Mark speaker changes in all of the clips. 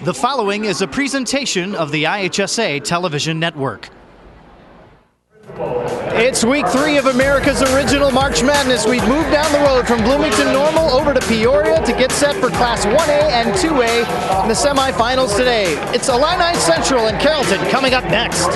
Speaker 1: The following is a presentation of the IHSA television network. It's week 3 of America's original March Madness. We've moved down the road from Bloomington Normal over to Peoria to get set for Class 1A and 2A in the semifinals today. It's Illini Central and Carrollton coming up next.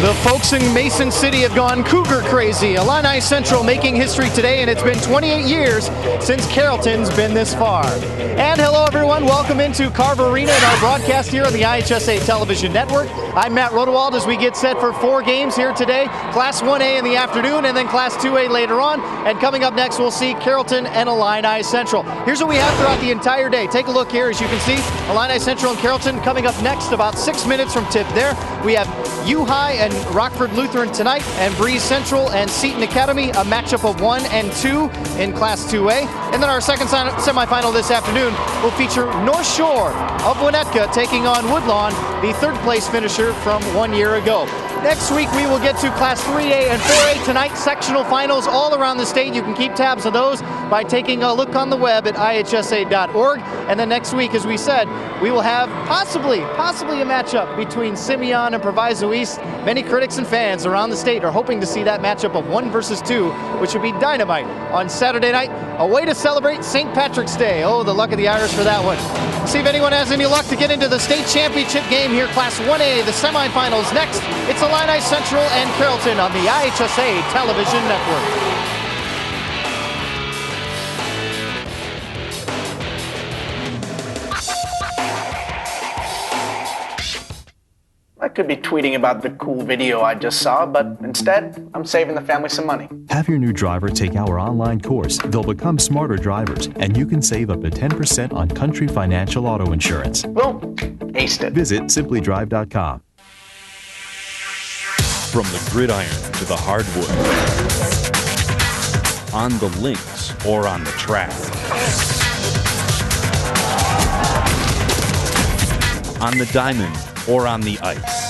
Speaker 1: The folks in Mason City have gone Cougar crazy. Illini Central making history today, and it's been 28 years since Carrollton's been this far. And hello everyone, welcome into Carver Arena in our broadcast here on the IHSA television network. I'm Matt Rodewald as we get set for 4 games here today. Class 1A in the afternoon and then Class 2A later on. And coming up next, we'll see Carrollton and Illini Central. Here's what we have throughout the entire day. Take a look here. As you can see, Illini Central and Carrollton coming up next, about 6 minutes from tip there. We have U High and Rockford Lutheran tonight, and Breeze Central and Seton Academy, a matchup of 1 and 2 in Class 2A. And then our second semifinal this afternoon will feature North Shore of Winnetka taking on Woodlawn, the 3rd place finisher from 1 year ago. Next week we will get to Class 3A and 4A tonight, sectional finals all around the state. You can keep tabs of those by taking a look on the web at ihsa.org. And then next week, as we said, we will have possibly a matchup between Simeon and Proviso East. Many critics and fans around the state are hoping to see that matchup of 1 versus 2, which would be dynamite on Saturday night. A way to celebrate St. Patrick's Day. Oh, the luck of the Irish for that one. See if anyone has any luck to get into the state championship game here. Class 1A, the semifinals next. It's Illini Central and Carrollton on the IHSA television network.
Speaker 2: I could be tweeting about the cool video I just saw, but instead, I'm saving the family some money.
Speaker 3: Have your new driver take our online course. They'll become smarter drivers, and you can save up to 10% on Country Financial Auto Insurance.
Speaker 2: Well, aced it.
Speaker 3: Visit simplydrive.com.
Speaker 4: From the gridiron to the hardwood, on the links or on the track, on the diamond or on the ice.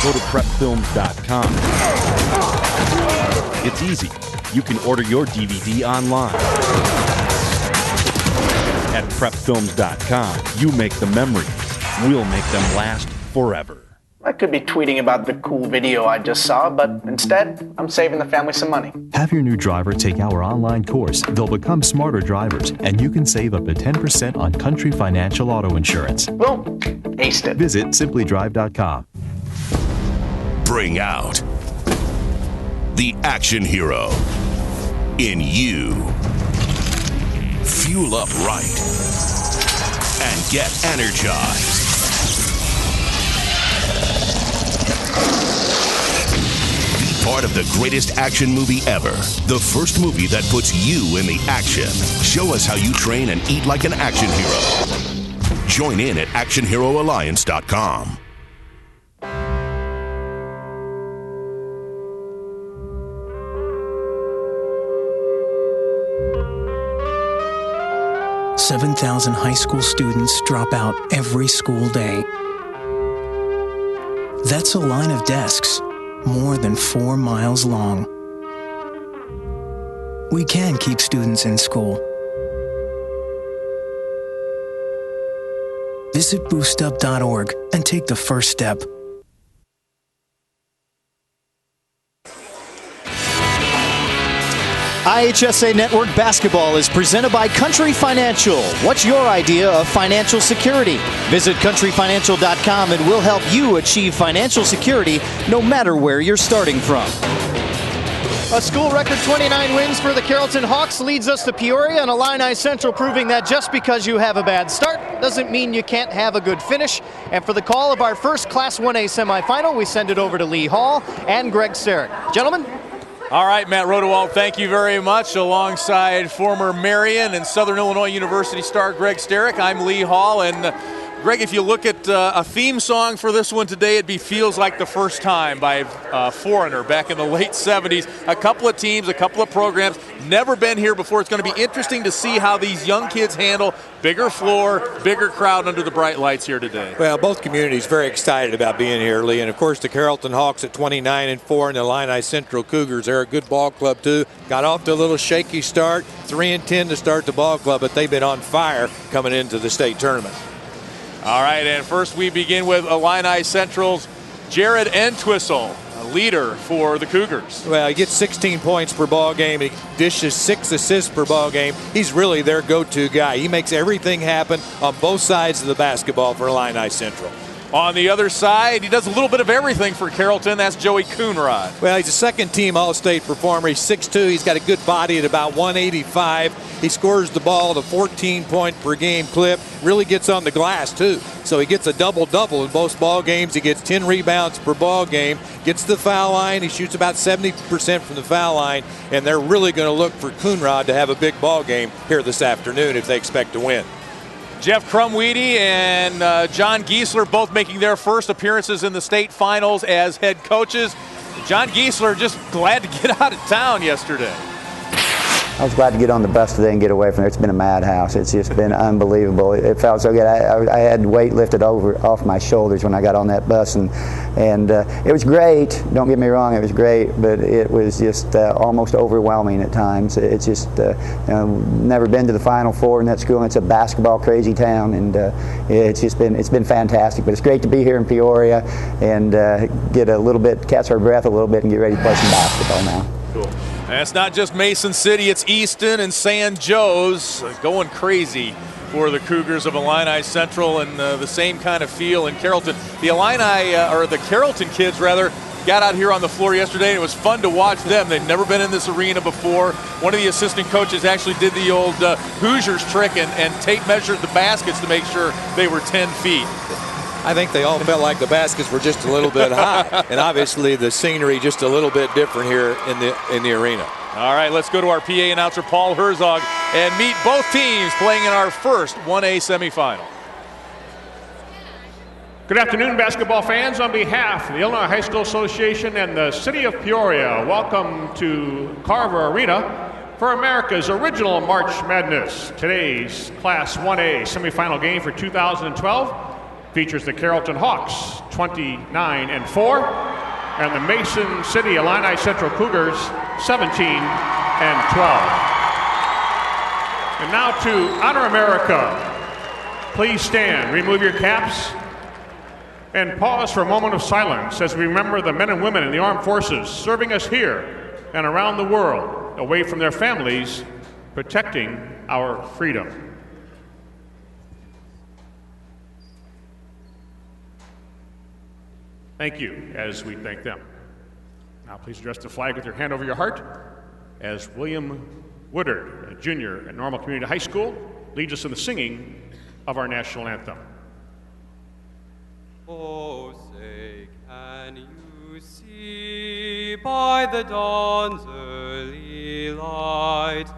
Speaker 4: Go to prepfilms.com. It's easy. You can order your DVD online. At prepfilms.com, you make the memories. We'll make them last forever.
Speaker 2: I could be tweeting about the cool video I just saw, but instead, I'm saving the family some money.
Speaker 3: Have your new driver take our online course. They'll become smarter drivers, and you can save up to 10% on Country Financial Auto Insurance.
Speaker 2: Well, aced it.
Speaker 3: Visit simplydrive.com.
Speaker 5: Bring out the action hero in you. Fuel up right and get energized. Part of the greatest action movie ever. The first movie that puts you in the action. Show us how you train and eat like an action hero. Join in at actionheroalliance.com.
Speaker 6: $7,000 high school students drop out every school day. That's a line of desks more than 4 miles long. We can keep students in school. Visit boostup.org and take the first step.
Speaker 1: IHSA Network Basketball is presented by Country Financial. What's your idea of financial security? Visit countryfinancial.com and we'll help you achieve financial security no matter where you're starting from. A school record 29 wins for the Carrollton Hawks leads us to Peoria and Illini Central, proving that just because you have a bad start doesn't mean you can't have a good finish. And for the call of our first Class 1A semifinal, we send it over to Lee Hall and Greg Sterrick. Gentlemen.
Speaker 7: All right, Matt Rodewald, thank you very much. Alongside former Marion and Southern Illinois University star Greg Sterrick, I'm Lee Hall, and Greg, if you look at a theme song for this one today, it'd be Feels Like the First Time by Foreigner back in the late 70s. A couple of teams, a couple of programs, never been here before. It's going to be interesting to see how these young kids handle bigger floor, bigger crowd under the bright lights here today.
Speaker 8: Well, both communities very excited about being here, Lee. And, of course, the Carrollton Hawks at 29-4 and the Illini Central Cougars. They're a good ball club, too. Got off to a little shaky start, 3-10 to start the ball club, but they've been on fire coming into the state tournament.
Speaker 7: All right, and first we begin with Illini Central's Jared Entwistle, a leader for the Cougars.
Speaker 8: Well, he gets 16 points per ball game. He dishes 6 assists per ball game. He's really their go-to guy. He makes everything happen on both sides of the basketball for Illini Central.
Speaker 7: On the other side, he does a little bit of everything for Carrollton. That's Joey Coonrod.
Speaker 8: Well, he's a second-team All-State performer. He's 6'2". He's got a good body at about 185. He scores the ball at a 14-point-per-game clip. Really gets on the glass, too. So he gets a double-double in both ball games. He gets 10 rebounds per ball game. Gets to the foul line. He shoots about 70% from the foul line. And they're really going to look for Coonrod to have a big ball game here this afternoon if they expect to win.
Speaker 7: Jeff Crumweedy and John Giesler both making their first appearances in the state finals as head coaches. John Giesler just glad to get out of town yesterday.
Speaker 9: I was glad to get on the bus today and get away from there. It's been a madhouse. It's just been unbelievable. It felt so good. I had weight lifted off my shoulders when I got on that bus, and it was great. Don't get me wrong, it was great, but it was just almost overwhelming at times. It's just never been to the Final Four in that school. It's a basketball crazy town, and it's been fantastic. But it's great to be here in Peoria and get a little bit, catch our breath a little bit, and get ready to play some basketball now.
Speaker 7: Cool. And it's not just Mason City, it's Easton and San Joe's going crazy for the Cougars of Illini Central, and the same kind of feel in Carrollton. The Illini, or the Carrollton kids rather, got out here on the floor yesterday, and it was fun to watch them. They've never been in this arena before. One of the assistant coaches actually did the old Hoosiers trick and tape measured the baskets to make sure they were 10 feet.
Speaker 8: I think they all felt like the baskets were just a little bit high, and obviously the scenery just a little bit different here in the arena.
Speaker 7: All right, let's go to our PA announcer, Paul Herzog, and meet both teams playing in our first 1A semifinal.
Speaker 10: Good afternoon, basketball fans. On behalf of the Illinois High School Association and the City of Peoria, welcome to Carver Arena for America's original March Madness. Today's Class 1A semifinal game for 2012 features the Carrollton Hawks, 29-4, and the Mason City Illini Central Cougars, 17-12. And now to honor America. Please stand, remove your caps, and pause for a moment of silence as we remember the men and women in the armed forces serving us here and around the world, away from their families, protecting our freedom. Thank you, as we thank them. Now please address the flag with your hand over your heart as William Woodard, a junior at Normal Community High School, leads us in the singing of our national anthem.
Speaker 11: Oh, say, can you see by the dawn's early light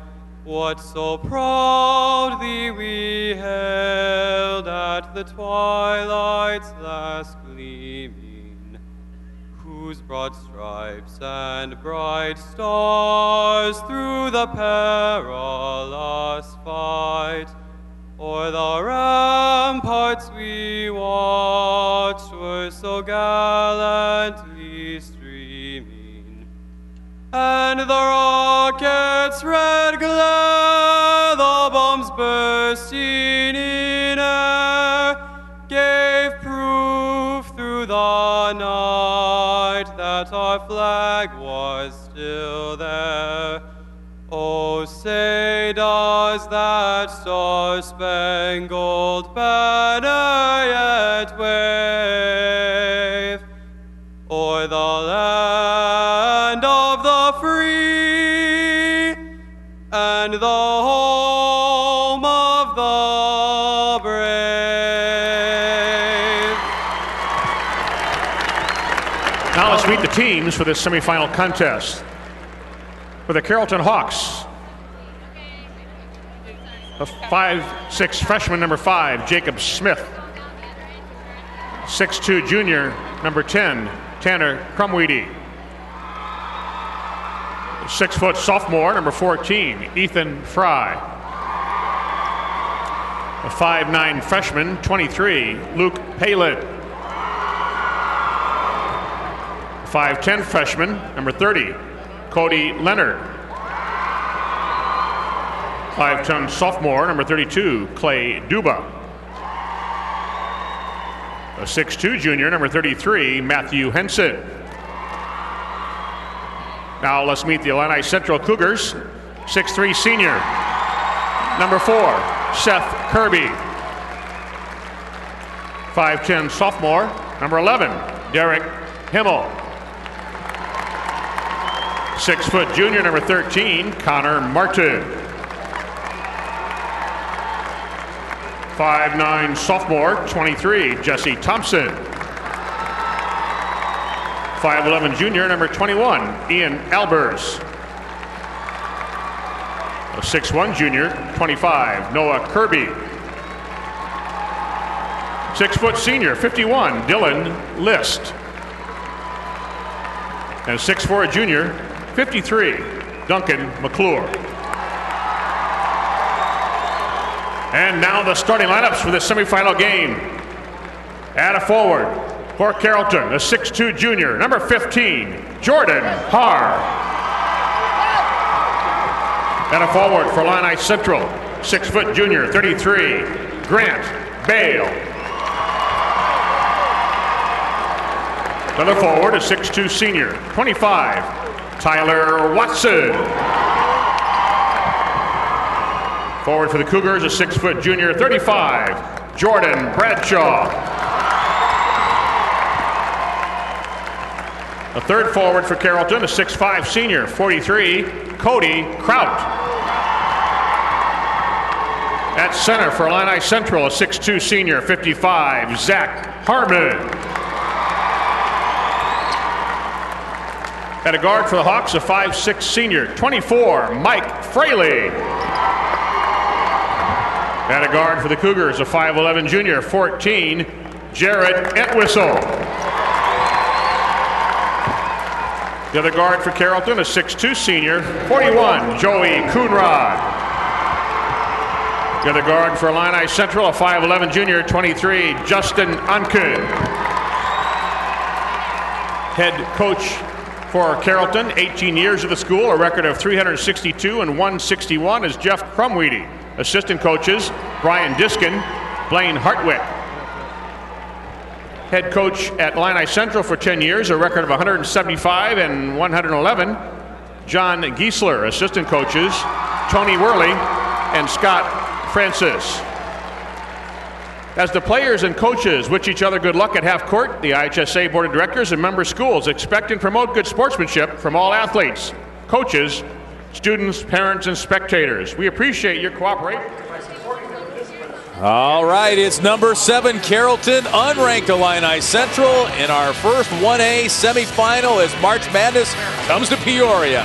Speaker 11: what so proudly we hailed at the twilight's last gleaming, whose broad stripes and bright stars through the perilous fight o'er the ramparts we watched were so gallantly streaming, and the rocket's red glare, the bombs bursting in air, gave proof through the night that our flag was still there. Oh, say does that star-spangled banner yet wave o'er the land of the free and the home of the brave?
Speaker 10: Now let's meet the teams for this semifinal contest. For the Carrollton Hawks, the 5'6" freshman, number 5, Jacob Smith. 6'2" junior, number 10, Tanner Crumweedy. 6' sophomore, number 14, Ethan Fry. A 5'9" freshman, 23, Luke Palin. 5'10" freshman, number 30, Cody Leonard. 5'10" sophomore, number 32, Clay Duba. A 6'2" junior, number 33, Matthew Henson. Now let's meet the Illini Central Cougars. 6'3" senior, number 4, Seth Kirby. 5'10" sophomore, number 11, Derek Himmel. 6' junior, number 13, Connor Martin. 5'9" sophomore, 23, Jesse Thompson. 5'11" junior, number 21, Ian Albers. A 6'1" junior, 25, Noah Kirby. 6' senior, 51, Dylan List. And 6'4" junior, 53, Duncan McClure. And now the starting lineups for the semifinal game. At a forward for Carrollton, a 6'2" junior, number 15, Jordan Harr. At a forward for Illini Central, 6' junior, 33, Grant Bale. Another forward, a 6'2" senior, 25, Tyler Watson. Forward for the Cougars, a 6' junior, 35, Jordan Bradshaw. A third forward for Carrollton, a 6'5" senior, 43, Cody Kraut. At center for Illini Central, a 6'2" senior, 55, Zach Harmon. At a guard for the Hawks, a 5'6" senior, 24, Mike Fraley. At a guard for the Cougars, a 5'11" junior, 14, Jared Entwistle. The other guard for Carrollton, a 6'2" senior, 41, Joey Coonrod. The other guard for Illini Central, a 5'11" junior, 23, Justin Unken. Head coach for Carrollton, 18 years of the school, a record of 362 and 161 is Jeff Crumweedy. Assistant coaches, Brian Diskin, Blaine Hartwick. Head coach at Illini Central for 10 years, a record of 175 and 111, John Giesler. Assistant coaches, Tony Worley and Scott Francis. As the players and coaches wish each other good luck at half court, the IHSA Board of Directors and member schools expect and promote good sportsmanship from all athletes, coaches, students, parents, and spectators. We appreciate your cooperation.
Speaker 7: All right, it's number 7 Carrollton, unranked Illini Central in our first 1A semifinal as March Madness comes to Peoria.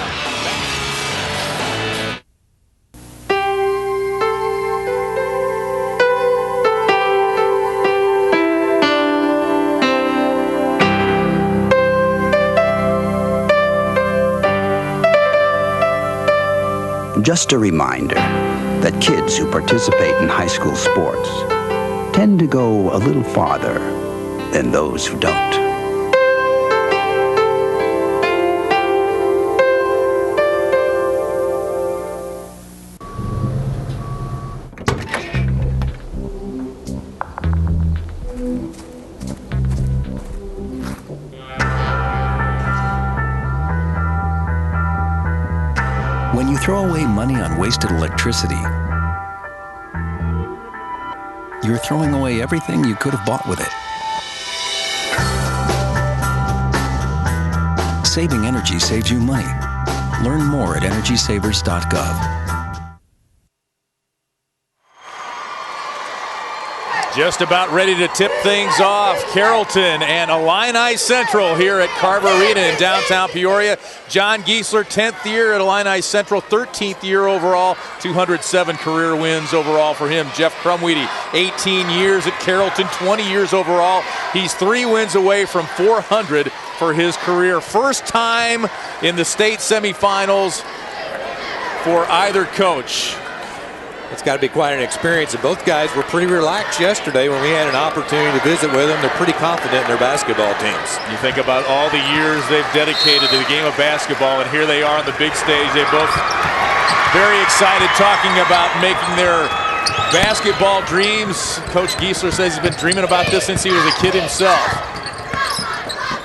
Speaker 12: Just a reminder that kids who participate in high school sports tend to go a little farther than those who don't.
Speaker 6: When you throw away money on wasted electricity, you're throwing away everything you could have bought with it. Saving energy saves you money. Learn more at energysavers.gov.
Speaker 7: Just about ready to tip things off. Carrollton and Illini Central here at Carver Arena in downtown Peoria. John Giesler, 10th year at Illini Central, 13th year overall, 207 career wins overall for him. Jeff Crumweedy, 18 years at Carrollton, 20 years overall. He's 3 wins away from 400 for his career. First time in the state semifinals for either coach.
Speaker 8: It's got to be quite an experience, and both guys were pretty relaxed yesterday when we had an opportunity to visit with them. They're pretty confident in their basketball teams.
Speaker 7: You think about all the years they've dedicated to the game of basketball, and here they are on the big stage. They both very excited, talking about making their basketball dreams. Coach Giesler says he's been dreaming about this since he was a kid himself.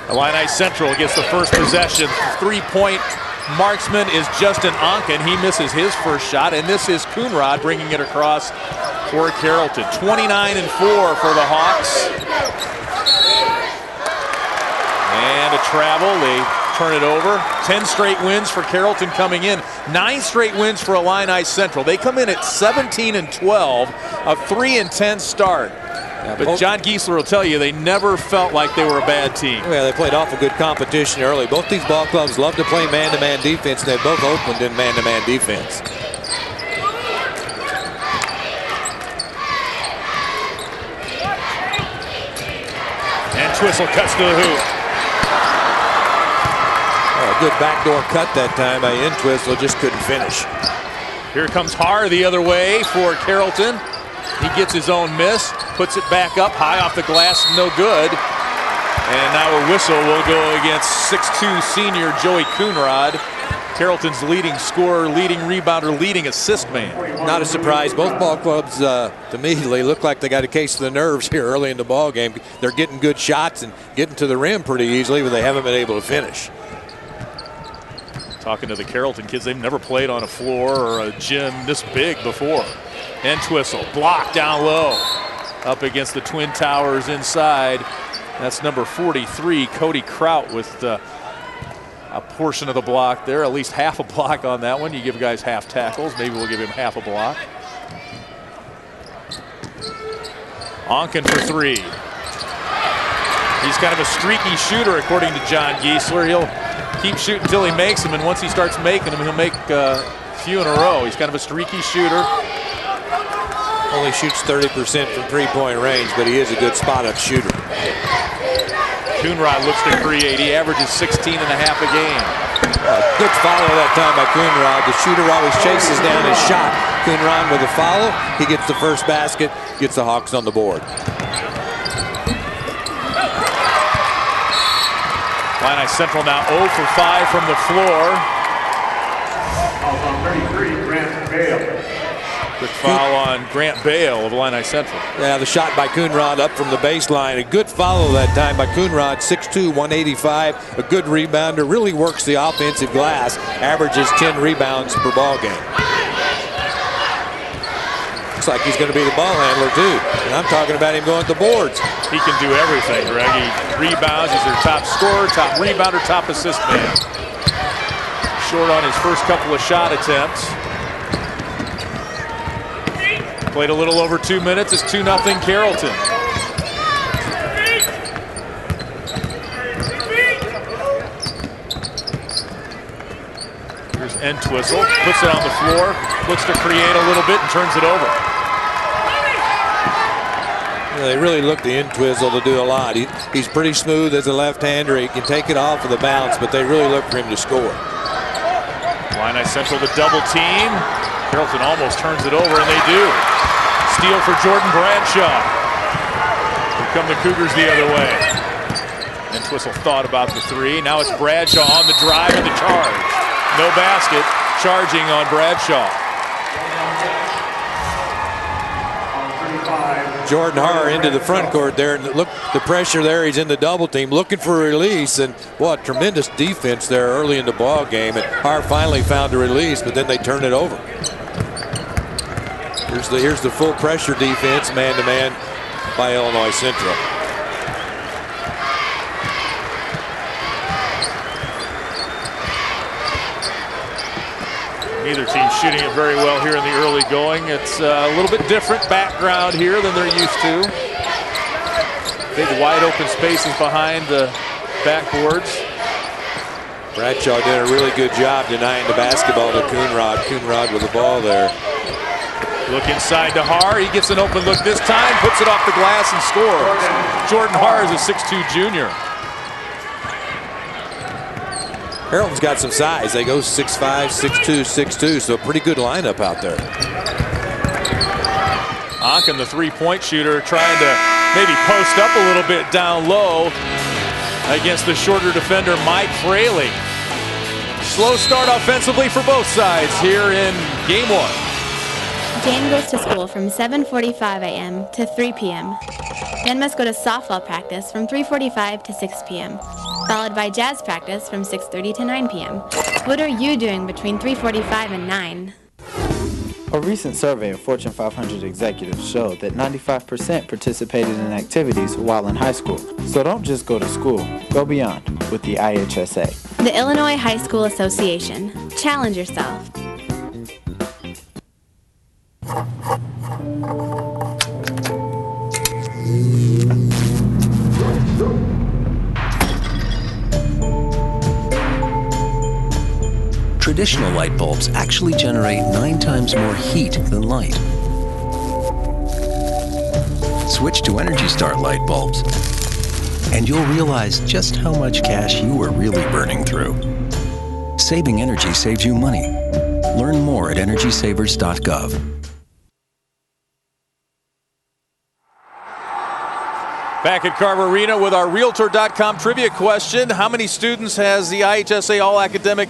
Speaker 7: Illini Central gets the first possession. 3-point marksman is Justin Onken. He misses his first shot, and this is Coonrod bringing it across for Carrollton. 29-4 for the Hawks. And a travel. They turn it over. 10 straight wins for Carrollton coming in. 9 straight wins for Illini Central. They come in at 17-12, a 3-10 start. Yeah, but John Giesler will tell you they never felt like they were a bad team.
Speaker 8: Yeah, they played awful good competition early. Both these ball clubs love to play man-to-man defense, and they both opened in man-to-man defense.
Speaker 7: And Twistle cuts to the hoop.
Speaker 8: Oh, a good backdoor cut that time by Twistle, just couldn't finish.
Speaker 7: Here comes Har the other way for Carrollton. He gets his own miss, puts it back up high off the glass, no good. And now a whistle will go against 6'2" senior Joey Coonrod, Carrollton's leading scorer, leading rebounder, leading assist man.
Speaker 8: Not a surprise. Both ball clubs, to me, they look like they got a case of the nerves here early in the ball game. They're getting good shots and getting to the rim pretty easily, but they haven't been able to finish.
Speaker 7: Talking to the Carrollton kids, they've never played on a floor or a gym this big before. And Twistle, blocked down low, up against the Twin Towers inside. That's number 43, Cody Kraut, with a portion of the block there, at least half a block on that one. You give guys half tackles, maybe we'll give him half a block. Onken for 3. He's kind of a streaky shooter, according to John Giesler. He'll keep shooting until he makes them, and once he starts making them, he'll make a few in a row. He's kind of a streaky shooter.
Speaker 8: Only shoots 30% from 3-point range, but he is a good spot-up shooter.
Speaker 7: Coonrod looks to create. He averages 16.5 a game.
Speaker 8: Good follow that time by Coonrod. The shooter always chases down his shot. Coonrod with a follow. He gets the first basket, gets the Hawks on the board.
Speaker 7: Illini Central now 0 for 5 from the floor. Quick foul on Grant Bale of Illini Central.
Speaker 8: Yeah, the shot by Coonrod up from the baseline. A good follow that time by Coonrod, 6'2", 185. A good rebounder, really works the offensive glass. Averages 10 rebounds per ball game. Looks like he's going to be the ball handler too. And I'm talking about him going to the boards.
Speaker 7: He can do everything, Greg. He rebounds. He's their top scorer, top rebounder, top assist man. Short on his first couple of shot attempts. Played a little over 2 minutes. It's 2-0 Carrollton. Here's Twistle, puts it on the floor, looks to create a little bit and turns it over.
Speaker 8: Yeah, they really look to Twistle to do a lot. He's pretty smooth as a left-hander. He can take it off with a bounce, but they really look for him to score.
Speaker 7: Illini Central the double team. Carrollton almost turns it over, and they do. Steal for Jordan Bradshaw. Here come the Cougars the other way. And Twistle thought about the 3. Now it's Bradshaw on the drive and the charge. No basket. Charging on Bradshaw.
Speaker 8: Jordan Har into the front court there, and look the pressure there. He's in the double team, looking for a release, and what tremendous defense there early in the ball game. And Har finally found a release, but then they turn it over. Here's the full pressure defense, man-to-man by Illinois Central.
Speaker 7: Neither team shooting it very well here in the early going. It's a little bit different background here than they're used to. Big wide open spaces behind the backboards.
Speaker 8: Bradshaw did a really good job denying the basketball to Coonrod. Coonrod with the ball there.
Speaker 7: Look inside to Har. He gets an open look this time, puts it off the glass and scores. Jordan Har is a 6'2 junior.
Speaker 8: Carrollton's got some size. They go 6'5", 6'2", 6'2", so a pretty good lineup out there.
Speaker 7: Onken, the three-point shooter, trying to maybe post up a little bit down low against the shorter defender, Mike Fraley. Slow start offensively for both sides here in game one.
Speaker 13: Jane goes to school from 7:45 a.m. to 3 p.m. Then must go to softball practice from 3:45 to 6 p.m., followed by jazz practice from 6:30 to 9 p.m. What are you doing between 3:45 and 9?
Speaker 14: A recent survey of Fortune 500 executives showed that 95% participated in activities while in high school. So don't just go to school, go beyond with the IHSA.
Speaker 13: The Illinois High School Association. Challenge yourself.
Speaker 15: Traditional light bulbs actually generate 9 times more heat than light. Switch to Energy Star light bulbs, and you'll realize just how much cash you were really burning through. Saving energy saves you money. Learn more at EnergySavers.gov.
Speaker 7: Back at Carver Arena with our Realtor.com trivia question. How many students has the IHSA All-Academic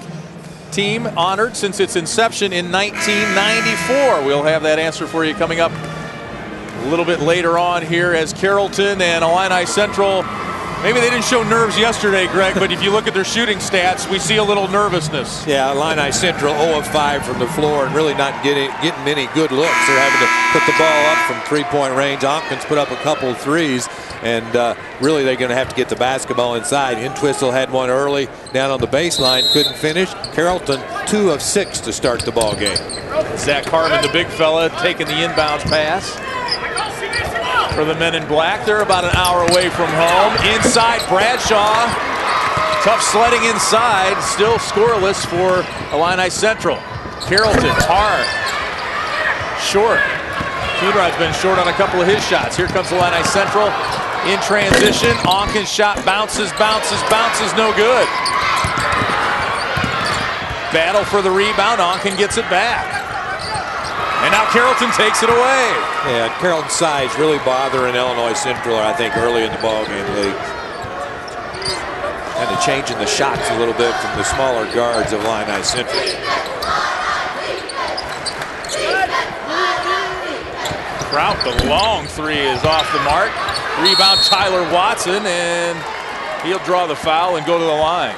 Speaker 7: team honored since its inception in 1994? We'll have that answer for you coming up a little bit later on here as Carrollton and Illini Central. Maybe they didn't show nerves yesterday, Greg, but if you look at their shooting stats, we see a little nervousness.
Speaker 8: Yeah, Illini Central 0 of 5 from the floor and really not getting any good looks. They're having to put the ball up from three-point range. Onkins put up a couple of threes, and really they're going to have to get the basketball inside. Entwistle had one early down on the baseline, couldn't finish. Carrollton 2 of 6 to start the ball game.
Speaker 7: Zach Harmon, the big fella, taking the inbounds pass. For the men in black, they're about an hour away from home. Inside, Bradshaw. Tough sledding inside. Still scoreless for Illini Central. Carrollton, hard. Short. Coonrod's been short on a couple of his shots. Here comes Illini Central in transition. Onken's shot bounces, bounces, bounces, no good. Battle for the rebound. Onken gets it back. And now Carrollton takes it away.
Speaker 8: Yeah, Carrollton's size really bothering Illinois Central, I think, early in the ball game, Lee. Kind of changing the shots a little bit from the smaller guards of Illini Central.
Speaker 7: Trout, the long three is off the mark. Rebound Tyler Watson, and he'll draw the foul and go to the line.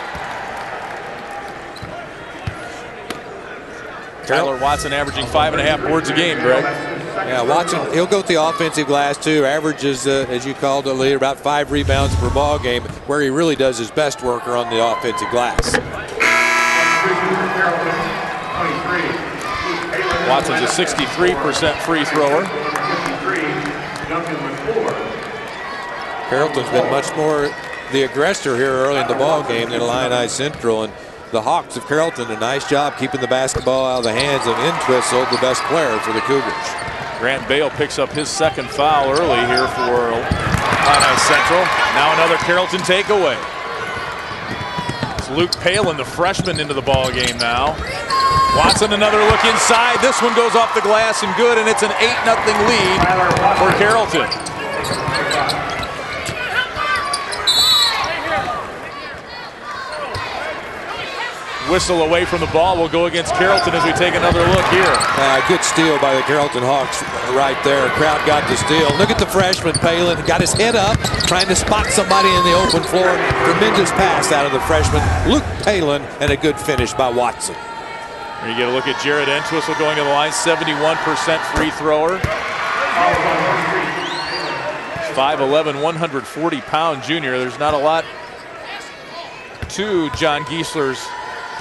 Speaker 7: Tyler Watson averaging 5.5 boards a game, Greg.
Speaker 8: Yeah, Watson, he'll go with the offensive glass too. Averages, as you called it, Lee, about 5 rebounds per ball game, where he really does his best work on the offensive glass.
Speaker 7: Watson's a 63% free thrower.
Speaker 8: Carrollton's been much more the aggressor here early in the ball game than Illini Central, and the Hawks of Carrollton, a nice job keeping the basketball out of the hands of Entwistle, the best player for the Cougars.
Speaker 7: Grant Bale picks up his second foul early here for Illini Central. Now another Carrollton takeaway. It's Luke Palin, the freshman, into the ball game now. Watson, another look inside. This one goes off the glass and good, and it's an 8-0 lead for Carrollton. Whistle away from the ball will go against Carrollton as we take another look here.
Speaker 8: Good steal by the Carrollton Hawks right there. Crowd got the steal. Look at the freshman, Palin. Got his head up, trying to spot somebody in the open floor. Tremendous pass out of the freshman, Luke Palin, and a good finish by Watson.
Speaker 7: Here you get a look at Jared Entwistle going to the line, 71% free thrower. 5'11", 140-pound junior. There's not a lot to John Giesler's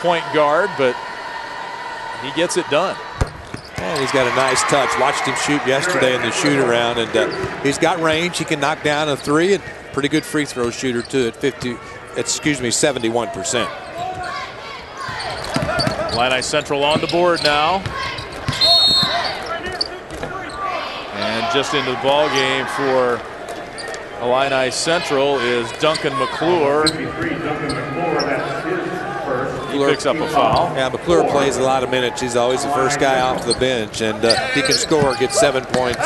Speaker 7: point guard, but he gets it done.
Speaker 8: And he's got a nice touch. Watched him shoot yesterday in the shoot-around, and he's got range. He can knock down a three, and pretty good free throw shooter, too, at 71%.
Speaker 7: Illini Central on the board now. And just into the ball game for Illini Central is Duncan McClure. He picks up a foul.
Speaker 8: Yeah, McClure plays a lot of minutes. He's always the first guy off the bench, and he can score, get 7 points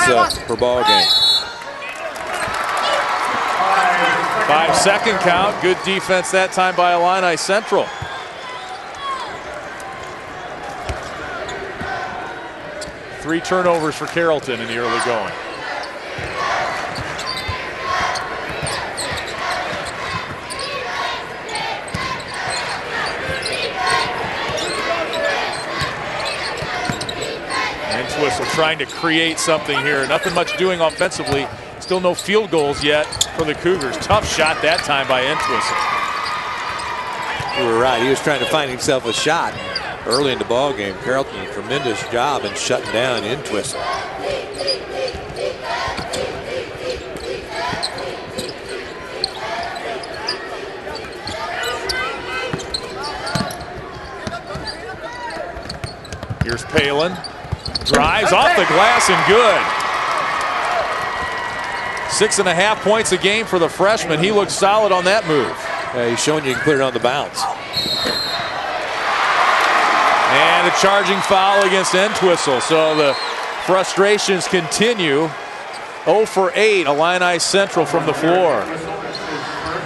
Speaker 8: per ball game.
Speaker 7: 5-second count. Good defense that time by Illini Central. Three turnovers for Carrollton in the early going. Entwistle trying to create something here. Nothing much doing offensively. Still no field goals yet for the Cougars. Tough shot that time by Entwistle.
Speaker 8: You were right. He was trying to find himself a shot early in the ball game. Carrollton, a tremendous job in shutting down Entwistle.
Speaker 7: Here's Palin. Drives off the glass and good. 6.5 points a game for the freshman. He looks solid on that move.
Speaker 8: He's showing you can put it on the bounce.
Speaker 7: And a charging foul against Entwistle. So the frustrations continue. 0 for 8, Illini Central from the floor.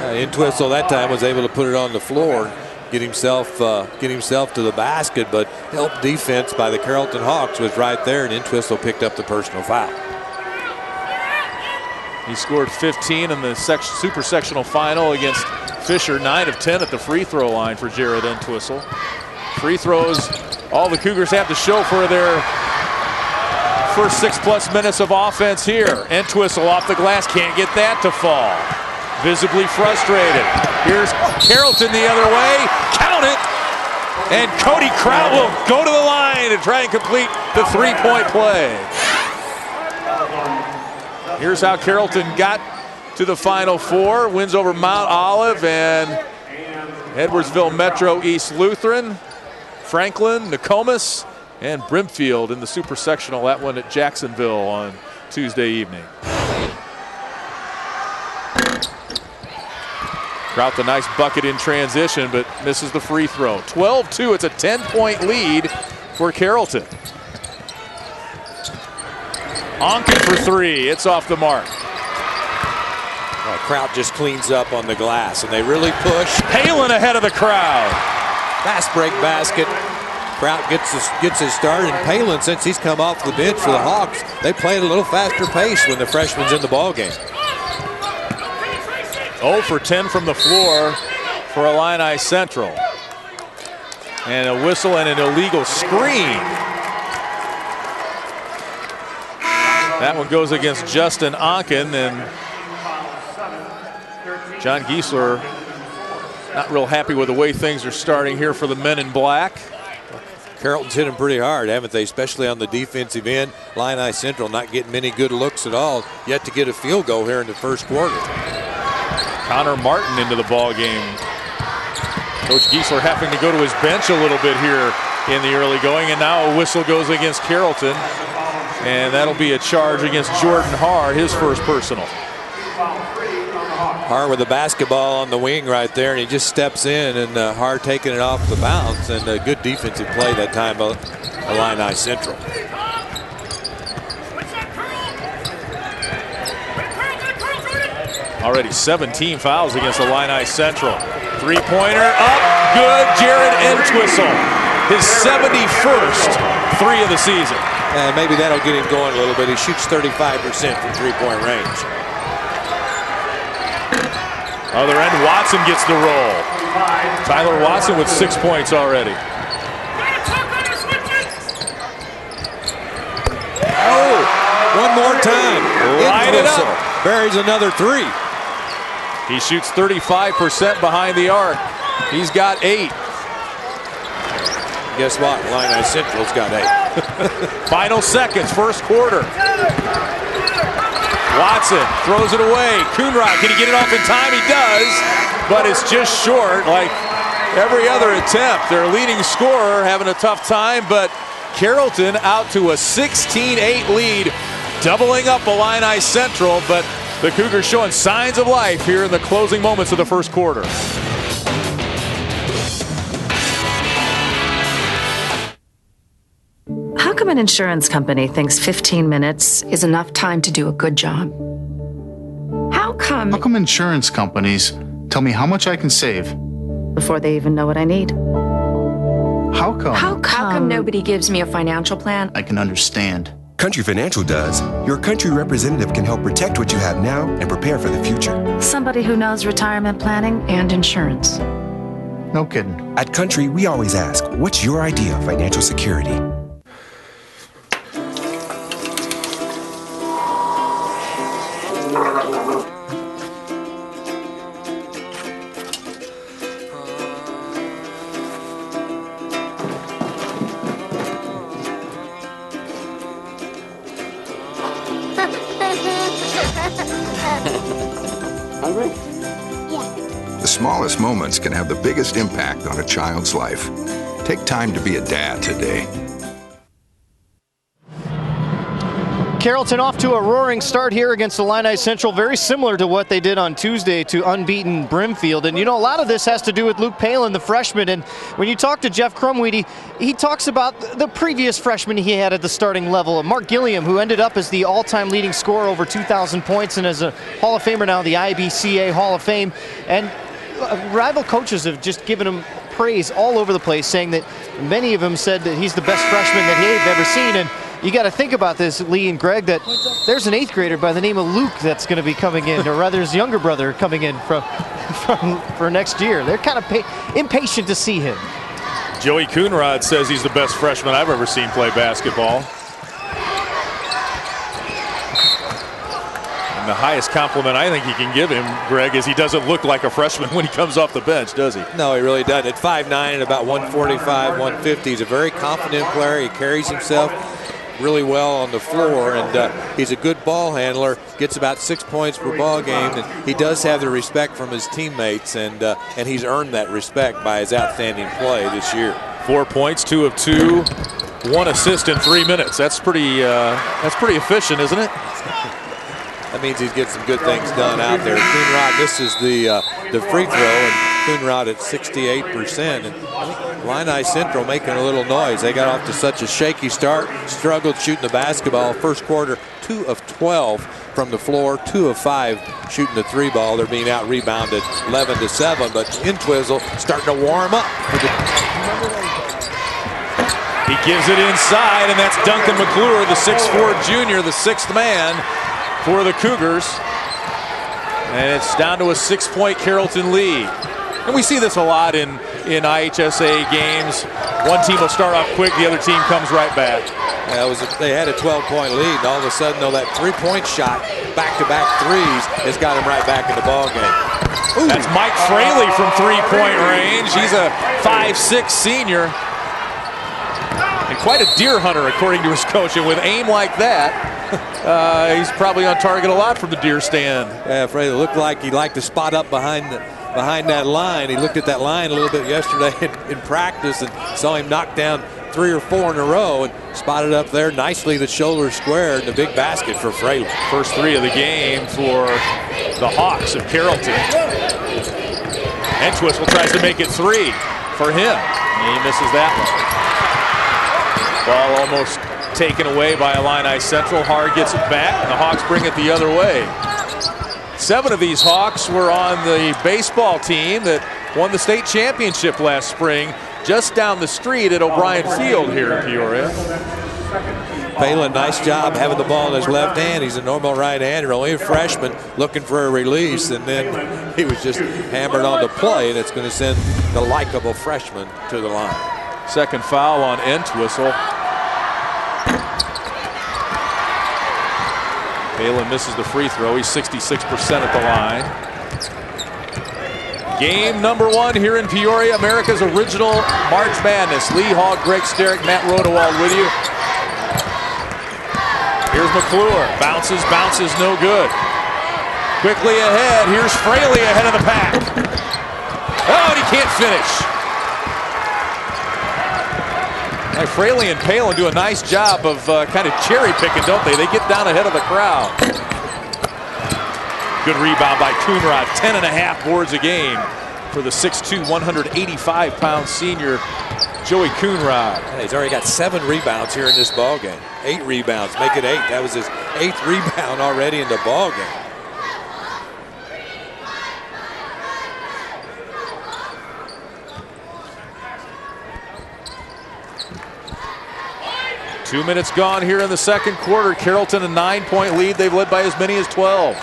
Speaker 8: Entwistle that time was able to put it on the floor, get himself to the basket, but help defense by the Carrollton Hawks was right there, and Entwistle picked up the personal foul.
Speaker 7: He scored 15 in the super sectional final against Fisher. 9 of 10 at the free throw line for Jared Entwistle. Free throws, all the Cougars have to show for their first 6+ minutes of offense here. Entwistle off the glass, can't get that to fall. Visibly frustrated. Here's Carrollton the other way. Count it! And Cody Kraut will go to the line and try and complete the three-point play. Here's how Carrollton got to the Final Four. Wins over Mount Olive and Edwardsville Metro East Lutheran, Franklin, Nokomis, and Brimfield in the super sectional. That one at Jacksonville on Tuesday evening. Kraut the nice bucket in transition, but misses the free throw. 12-2, it's a 10-point lead for Carrollton. Onken for three, it's off the mark.
Speaker 8: Kraut just cleans up on the glass, and they really push.
Speaker 7: Palin ahead of the crowd.
Speaker 8: Fast break basket. Kraut gets his start, and Palin, since he's come off the bench for the Hawks, they play at a little faster pace when the freshman's in the ball game.
Speaker 7: 0 for 10 from the floor for Illini Central. And a whistle and an illegal screen. That one goes against Justin Onken, and John Giesler not real happy with the way things are starting here for the men in black.
Speaker 8: Carrollton's hit him pretty hard, haven't they? Especially on the defensive end. Illini Central not getting many good looks at all. Yet to get a field goal here in the first quarter.
Speaker 7: Connor Martin into the ball game. Coach Giesler having to go to his bench a little bit here in the early going, and now a whistle goes against Carrollton, and that'll be a charge against Jordan Haar, his first personal.
Speaker 8: Haar with the basketball on the wing right there, and he just steps in, and Haar taking it off the bounce, and a good defensive play that time by Illini Central.
Speaker 7: Already 17 fouls against Illini Central. Three-pointer up, good. Jared Entwistle, his 71st three of the season.
Speaker 8: And maybe that'll get him going a little bit. He shoots 35% from three-point range.
Speaker 7: Other end, Watson gets the roll. Tyler Watson with 6 points already.
Speaker 8: Oh, one more time.
Speaker 7: Light it up.
Speaker 8: Buries another three.
Speaker 7: He shoots 35% behind the arc. He's got 8.
Speaker 8: Guess what? Illini Central's got 8.
Speaker 7: Final seconds, first quarter. Watson throws it away. Coonrod, can he get it off in time? He does, but it's just short. Like every other attempt, their leading scorer having a tough time, but Carrollton out to a 16-8 lead, doubling up Illini Central, but the Cougars showing signs of life here in the closing moments of the first quarter.
Speaker 16: How come an insurance company thinks 15 minutes is enough time to do a good job? How come
Speaker 17: insurance companies tell me how much I can save
Speaker 16: before they even know what I need?
Speaker 17: How come
Speaker 16: nobody gives me a financial plan?
Speaker 17: I can understand?
Speaker 18: Country Financial does. Your country representative can help protect what you have now and prepare for the future.
Speaker 16: Somebody who knows retirement planning and insurance.
Speaker 17: No kidding.
Speaker 18: At Country, we always ask, what's your idea of financial security?
Speaker 19: Hungry? Yeah. The smallest moments can have the biggest impact on a child's life. Take time to be a dad today.
Speaker 1: Carrollton off to a roaring start here against Illini Central, very similar to what they did on Tuesday to unbeaten Brimfield. And you know, a lot of this has to do with Luke Palin, the freshman. And when you talk to Jeff Crumweedy, he talks about the previous freshman he had at the starting level, Mark Gilliam, who ended up as the all-time leading scorer, over 2,000 points, and as a Hall of Famer now, the IBCA Hall of Fame. And rival coaches have just given him praise all over the place, saying that many of them said that he's the best freshman that they've ever seen. And you got to think about this, Lee and Greg, that there's an 8th grader by the name of Luke that's going to be coming in, or rather his younger brother coming in for next year. They're kind of impatient to see him.
Speaker 7: Joey Coonrod says he's the best freshman I've ever seen play basketball. And the highest compliment I think he can give him, Greg, is he doesn't look like a freshman when he comes off the bench, does he?
Speaker 8: No, he really doesn't. At 5'9" and about 145, 150, he's a very confident player. He carries himself really well on the floor, and he's a good ball handler, gets about 6 points per ball game, and he does have the respect from his teammates, and he's earned that respect by his outstanding play this year.
Speaker 7: 4 points, 2 of 2, 1 assist in 3 minutes. That's pretty efficient, isn't it?
Speaker 8: That means he's getting some good things done out there. Coonrod misses the free throw, and Coonrod at 68%. And Illini Central making a little noise. They got off to such a shaky start, struggled shooting the basketball. First quarter, 2 of 12 from the floor, 2 of 5 shooting the 3 ball. They're being out rebounded 11-7, but Entwistle starting to warm up.
Speaker 7: He gives it inside, and that's Duncan McClure, the 6'4" junior, the 6th man for the Cougars. And it's down to a 6-point Carrollton lead. And we see this a lot in IHSA games. One team will start off quick, the other team comes right back.
Speaker 8: They had a 12-point lead, and all of a sudden, though, that 3-point shot, back-to-back threes, has got him right back in the ball game.
Speaker 7: Ooh. That's Mike Fraley from 3-point range. He's a 5'6" senior. And quite a deer hunter, according to his coach. And with aim like that, he's probably on target a lot from the deer stand.
Speaker 8: Yeah, Fraley looked like he liked to spot up behind that line. He looked at that line a little bit yesterday in practice and saw him knock down 3 or 4 in a row and spotted up there nicely the shoulder square in the big basket for Fraley.
Speaker 7: First 3 of the game for the Hawks of Carrollton. Entwistle tries to make it 3 for him. He misses that one. Ball almost taken away by Illini Central. Hard gets it back, and the Hawks bring it the other way. 7 of these Hawks were on the baseball team that won the state championship last spring, just down the street at O'Brien Field here in Peoria.
Speaker 8: Palin, nice job having the ball in his left hand. He's a normal right-hander, only a freshman looking for a release, and then he was just hammered on the play, and it's going to send the likable freshman to the line.
Speaker 7: Second foul on Entwistle. Palin misses the free throw. He's 66% at the line. Game number 1 here in Peoria, America's original March Madness. Lee Hall, Greg Sterick, Matt Rodewald with you. Here's McClure. Bounces, no good. Quickly ahead. Here's Fraley ahead of the pack. Oh, and he can't finish. Like Fraley and Palin do a nice job of kind of cherry picking, don't they? They get down ahead of the crowd. Good rebound by Coonrod. 10.5 boards a game for the 6'2", 185-pound senior Joey Coonrod.
Speaker 8: Yeah, he's already got 7 rebounds here in this ball game. 8 rebounds, make it 8. That was his 8th rebound already in the ball game.
Speaker 7: Two minutes gone here in the second quarter. Carrollton a 9-point lead. They've led by as many as 12.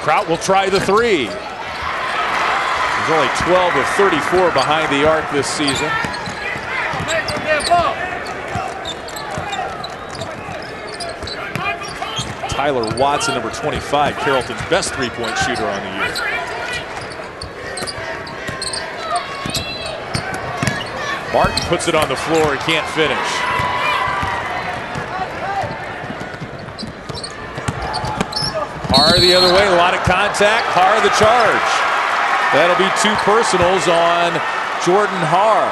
Speaker 7: Kraut will try the 3. He's only 12 of 34 behind the arc this season. Tyler Watson, number 25, Carrollton's best three-point shooter on the year. Martin puts it on the floor and can't finish. Har the other way, a lot of contact. Har the charge. That'll be 2 personals on Jordan Har,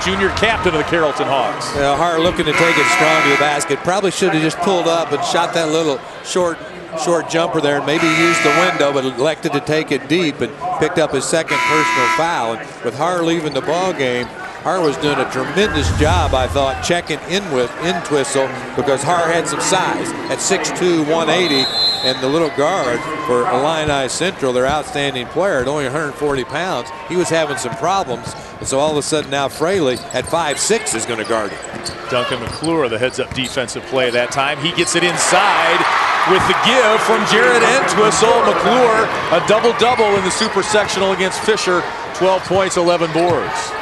Speaker 7: junior captain of the Carrollton Hawks.
Speaker 8: Yeah, Har looking to take it strong to the basket. Probably should have just pulled up and shot that little short jumper there and maybe used the window, but elected to take it deep and picked up his 2nd personal foul. And with Har leaving the ball game, Har was doing a tremendous job, I thought, checking in Twistle, because Har had some size at 6'2", 180, and the little guard for Illini Central, their outstanding player at only 140 pounds, he was having some problems. And so all of a sudden now Fraley at 5'6" is going to guard him.
Speaker 7: Duncan McClure, the heads-up defensive play that time. He gets it inside with the give from Jared Entwistle. McClure, a double-double in the super sectional against Fisher. 12 points, 11 boards.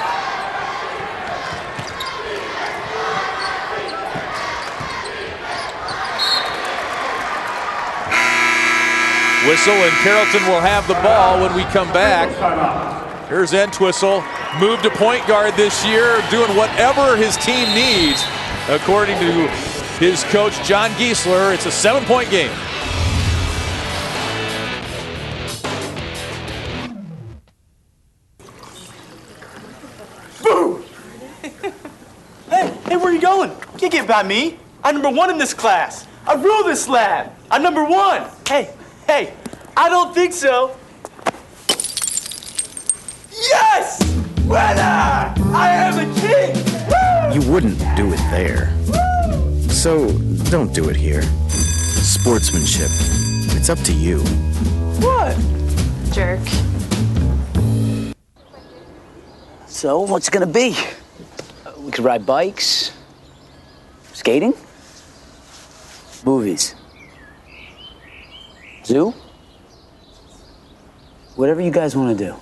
Speaker 7: Whistle, and Carrollton will have the ball when we come back. Here's Entwistle, moved to point guard this year, doing whatever his team needs. According to his coach, John Giesler, it's a 7-point game.
Speaker 20: Boom! Hey, where are you going? You can't get by me. I'm number 1 in this class. I rule this lab. I'm number 1. Hey, I don't think so. Yes! Winner! I am the king! Woo!
Speaker 21: You wouldn't do it there. So don't do it here. Sportsmanship. It's up to you.
Speaker 20: What?
Speaker 22: Jerk.
Speaker 23: So, what's it gonna be? We could ride bikes, skating, movies, zoo, whatever you guys want to do.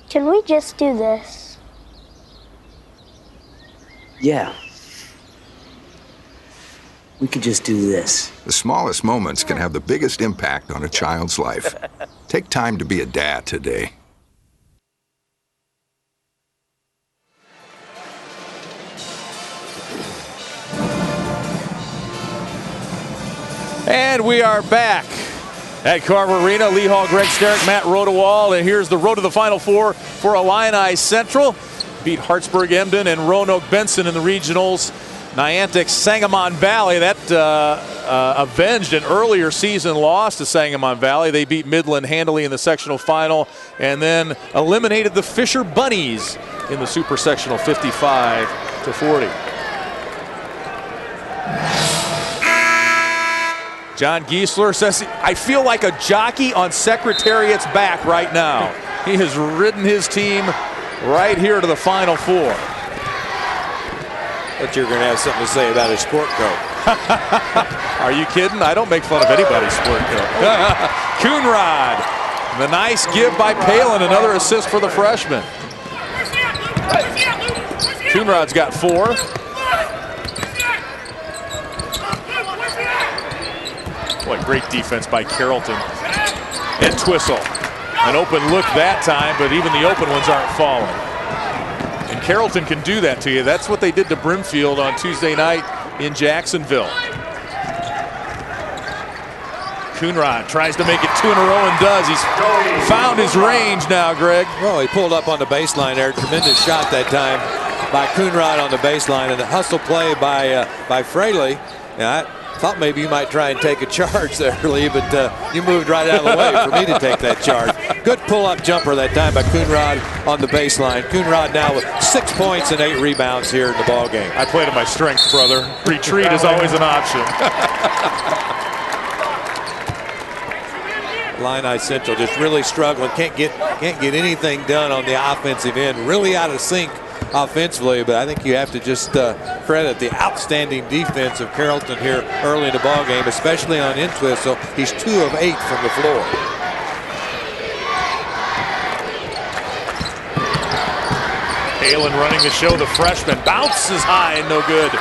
Speaker 24: Can we just do this?
Speaker 23: Yeah. We could just do this.
Speaker 19: The smallest moments can have the biggest impact on a child's life. Take time to be a dad today.
Speaker 7: And we are back at Carver Arena. Lee Hall, Greg Sterick, Matt Rodewald, and here's the road to the Final Four for Illini Central. Beat Hartsburg Emden and Roanoke Benson in the regionals. Niantic Sangamon Valley, that avenged an earlier season loss to Sangamon Valley. They beat Midland handily in the sectional final and then eliminated the Fisher Bunnies in the super sectional 55-40. John Giesler says, I feel like a jockey on Secretariat's back right now. He has ridden his team right here to the Final Four.
Speaker 8: But you're going to have something to say about his sport coat.
Speaker 7: Are you kidding? I don't make fun of anybody's sport coat. Coonrod, the nice give by Palin, another assist for the freshman. Coonrod's got 4. Boy, great defense by Carrollton. And Twistle. An open look that time, but even the open ones aren't falling. And Carrollton can do that to you. That's what they did to Brimfield on Tuesday night in Jacksonville. Coonrod tries to make it 2 in a row and does. He's found his range now, Greg.
Speaker 8: Well, he pulled up on the baseline there. Tremendous shot that time by Coonrod on the baseline, and a hustle play by Fraley. Yeah, I thought maybe you might try and take a charge there, Lee, but you moved right out of the way for me to take that charge. Good pull-up jumper that time by Coonrod on the baseline. Coonrod now with 6 points and 8 rebounds here in the ball game.
Speaker 7: I played to my strengths, brother. Retreat is always an option.
Speaker 8: Illini Central just really struggling. Can't get anything done on the offensive end. Really out of sync offensively, but I think you have to just credit the outstanding defense of Carrollton here early in the ball game, especially on in twist. So he's 2 of 8 from the floor.
Speaker 7: Palin running the show, the freshman. Bounces high and no good.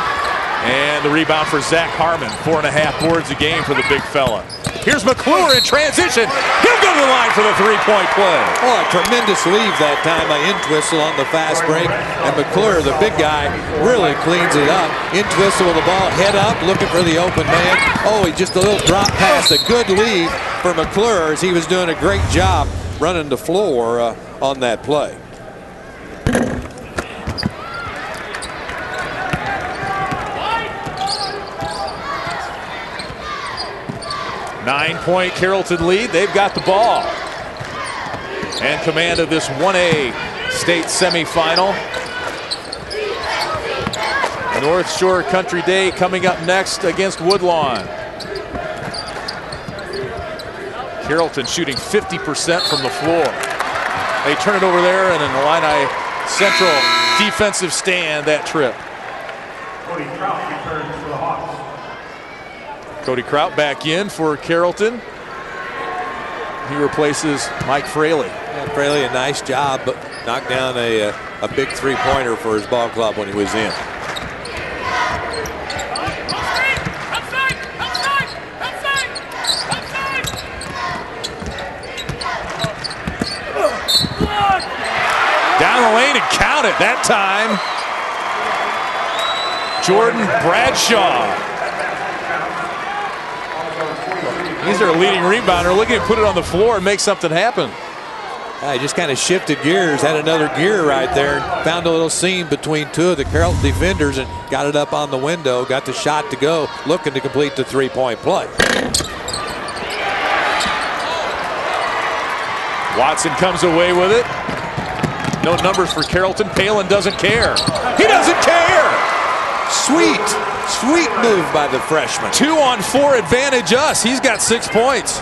Speaker 7: And the rebound for Zach Harmon. 4.5 boards a game for the big fella. Here's McClure in transition. He'll go to the line for the 3-point play.
Speaker 8: Oh, a tremendous leave that time by Entwistle on the fast break. And McClure, the big guy, really cleans it up. Entwistle with the ball, head up, looking for the open man. Oh, he just a little drop pass. A good leave for McClure as he was doing a great job running the floor on that play.
Speaker 7: Nine-point Carrollton lead. They've got the ball. And command of this 1A state semifinal. North Shore Country Day coming up next against Woodlawn. Carrollton shooting 50% from the floor. They turn it over there, and an Illini Central defensive stand that trip.
Speaker 10: Cody Trout returns for the Hawks.
Speaker 7: Cody Kraut back in for Carrollton. He replaces Mike Fraley.
Speaker 8: Yeah, Fraley, a nice job, but knocked down a big 3-pointer for his ball club when he was in.
Speaker 7: Down the lane and count it that time. Jordan Bradshaw. He's their leading rebounder, looking to put it on the floor and make something happen.
Speaker 8: He just kind of shifted gears, had another gear right there, found a little seam between 2 of the Carrollton defenders and got it up on the window, got the shot to go, looking to complete the 3-point play.
Speaker 7: Watson comes away with it. No numbers for Carrollton. Palin doesn't care. He doesn't care!
Speaker 8: Sweet move by the freshman.
Speaker 7: 2-on-4 advantage us. He's got 6 points.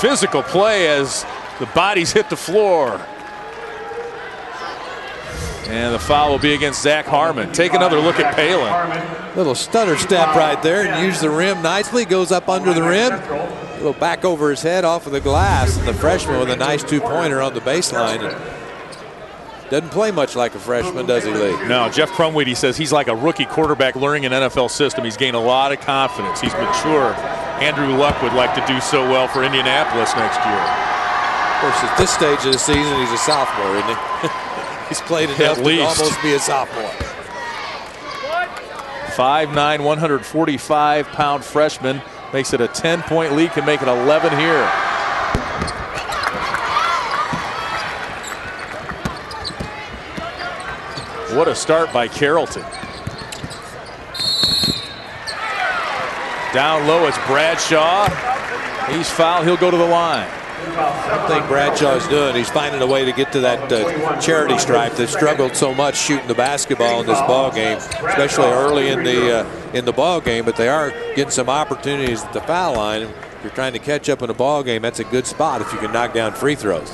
Speaker 7: Physical play as the bodies hit the floor. And the foul will be against Zach Harmon. Take another look at Palin.
Speaker 8: Little stutter step right there and use the rim nicely. Goes up under the rim. A little back over his head off of the glass. And the freshman with a nice 2-pointer on the baseline. Doesn't play much like a freshman, does he, Lee?
Speaker 7: No, Jeff Crumweed, he says he's like a rookie quarterback learning an NFL system. He's gained a lot of confidence. He's mature. Andrew Luck would like to do so well for Indianapolis next year.
Speaker 8: Of course, at this stage of the season, he's a sophomore, isn't he? He's played enough to almost be a sophomore.
Speaker 7: 5'9", 145-pound freshman. Makes it a 10-point lead, can make it 11 here. What a start by Carrollton. Down low, it's Bradshaw. He's fouled, he'll go to the line.
Speaker 8: I think Bradshaw's doing. He's finding a way to get to that charity stripe that struggled so much shooting the basketball in this ball game, especially early in the ball game. But they are getting some opportunities at the foul line. If you're trying to catch up in a ball game, that's a good spot if you can knock down free throws.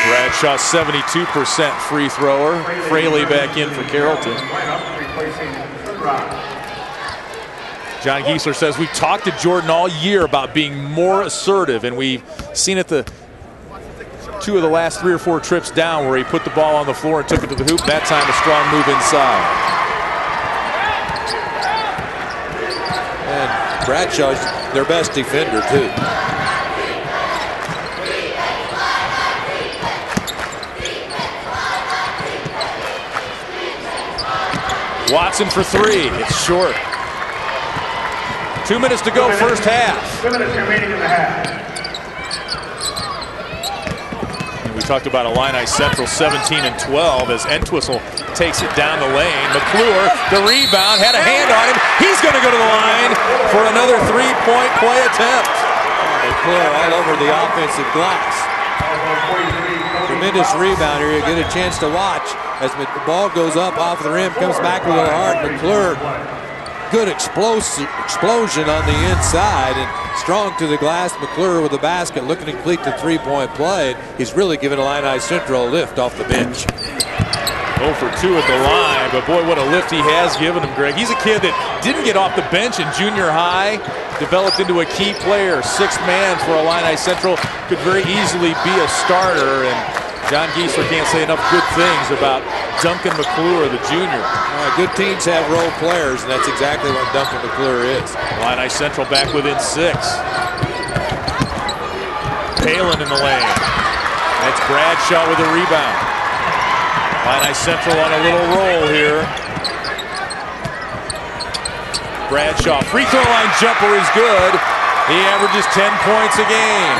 Speaker 7: Bradshaw, 72% free thrower. Fraley back in for Carrollton. John Giesler says, we've talked to Jordan all year about being more assertive, and we've seen it the 2 of the last 3 or 4 trips down where he put the ball on the floor and took it to the hoop. That time a strong move inside.
Speaker 8: And Bradshaw's their best defender too.
Speaker 7: Watson for 3. It's short. 2 minutes to go, first half.
Speaker 10: 2 minutes remaining in the half.
Speaker 7: And we talked about Illini Central 17 and 12 as Entwistle takes it down the lane. McClure, the rebound, had a hand on him. He's going to go to the line for another 3-point play attempt.
Speaker 8: McClure all over the offensive glass. Tremendous rebound here. You get a chance to watch as the ball goes up off the rim, comes back a little hard. McClure, good explosion on the inside and strong to the glass. McClure with the basket, looking to complete the 3-point play. He's really given Illini Central a lift off the bench.
Speaker 7: 0 for 2 at the line, but boy, what a lift he has given him, Greg. He's a kid that didn't get off the bench in junior high, developed into a key player, 6th man for Illini Central, could very easily be a starter, and John Giesler can't say enough good things about Duncan McClure, the junior.
Speaker 8: Good teams have role players, and that's exactly what Duncan McClure is.
Speaker 7: Illini Central back within 6. Palin in the lane. That's Bradshaw with a rebound. Illini Central on a little roll here. Bradshaw, free throw line jumper is good. He averages 10 points a game.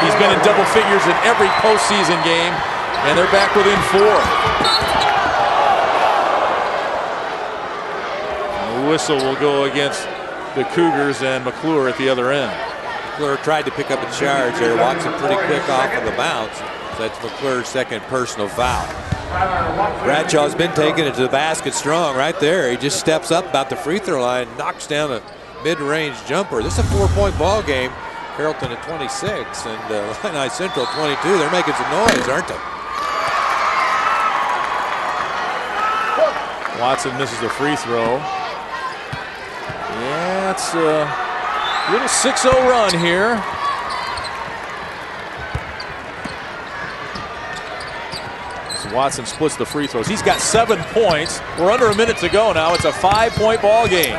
Speaker 7: He's been in double figures in every postseason game, and they're back within 4. The whistle will go against the Cougars and McClure at the other end.
Speaker 8: McClure tried to pick up a charge there. Watson pretty quick off of the bounce. That's McClure's 2nd personal foul. Bradshaw's been taking it to the basket strong right there. He just steps up about the free throw line, knocks down a mid-range jumper. This is a 4-point ball game. Carrollton at 26 and Illini Central 22. They're making some noise, aren't they?
Speaker 7: Watson misses the free throw. Yeah, it's a little 6-0 run here. So Watson splits the free throws. He's got 7 points. We're under a minute to go now. It's a 5-point ball game.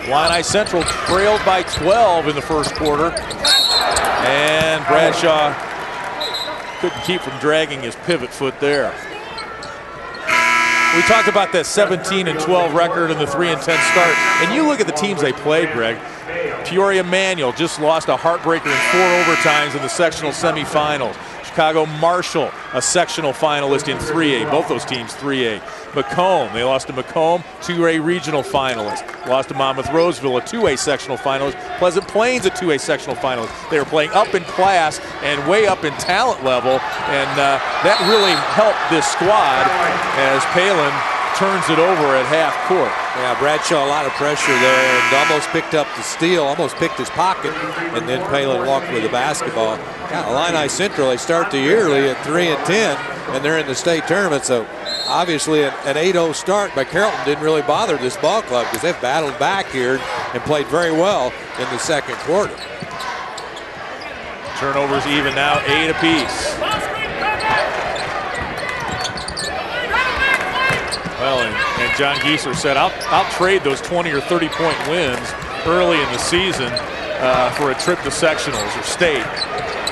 Speaker 7: Illini Central trailed by 12 in the first quarter. And Bradshaw couldn't keep from dragging his pivot foot there. We talked about that 17 and 12 record and the 3 and 10 start. And you look at the teams they played, Greg. Peoria Manual just lost a heartbreaker in 4 overtimes in the sectional semifinals. Chicago Marshall, a sectional finalist in 3A. Both those teams 3A. Macomb, they lost to Macomb, 2A regional finalist. Lost to Monmouth Roseville, a 2A sectional finalist. Pleasant Plains, a 2A sectional finalist. They were playing up in class and way up in talent level, and that really helped this squad as Palin turns it over at half court.
Speaker 8: Yeah, Bradshaw, a lot of pressure there and almost picked up the steal, almost picked his pocket, and then Palin walked with the basketball. Yeah, Illini Central, they start the yearly at 3 and 10, and they're in the state tournament, so obviously an 8-0 start by Carrollton didn't really bother this ball club because they've battled back here and played very well in the second quarter.
Speaker 7: Turnovers even now, 8 apiece. Well, and John Giesler said, I'll trade those 20 or 30-point wins early in the season for a trip to sectionals or state.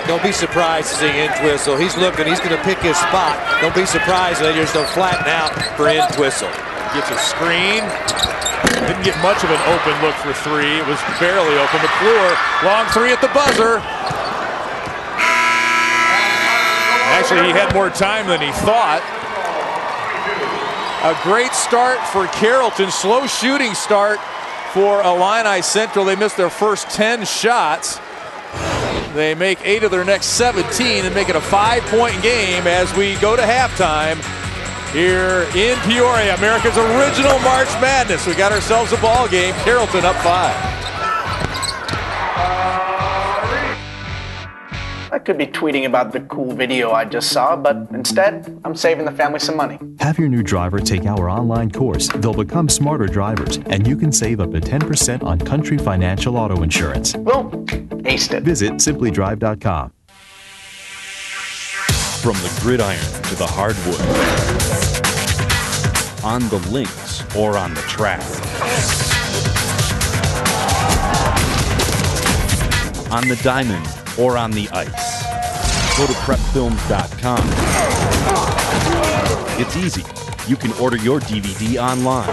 Speaker 8: Don't be surprised to see Entwistle. He's looking, he's going to pick his spot. Don't be surprised that they just don't flatten out for Entwistle.
Speaker 7: Gets a screen. Didn't get much of an open look for 3. It was barely open. McClure, long 3 at the buzzer. Actually, he had more time than he thought. A great start for Carrollton. Slow shooting start for Illini Central. They missed their first 10 shots. They make 8 of their next 17 and make it a 5-point game as we go to halftime here in Peoria, America's original March Madness. We got ourselves a ball game. Carrollton up 5.
Speaker 2: could be tweeting about the cool video I just saw, but instead, I'm saving the family some money.
Speaker 3: Have your new driver take our online course. They'll become smarter drivers, and you can save up to 10% on Country Financial Auto Insurance.
Speaker 2: Well, aced it.
Speaker 3: Visit simplydrive.com.
Speaker 4: From the gridiron to the hardwood, on the links or on the track, on the diamond or on the ice. Go to prepfilms.com. It's easy. You can order your DVD online.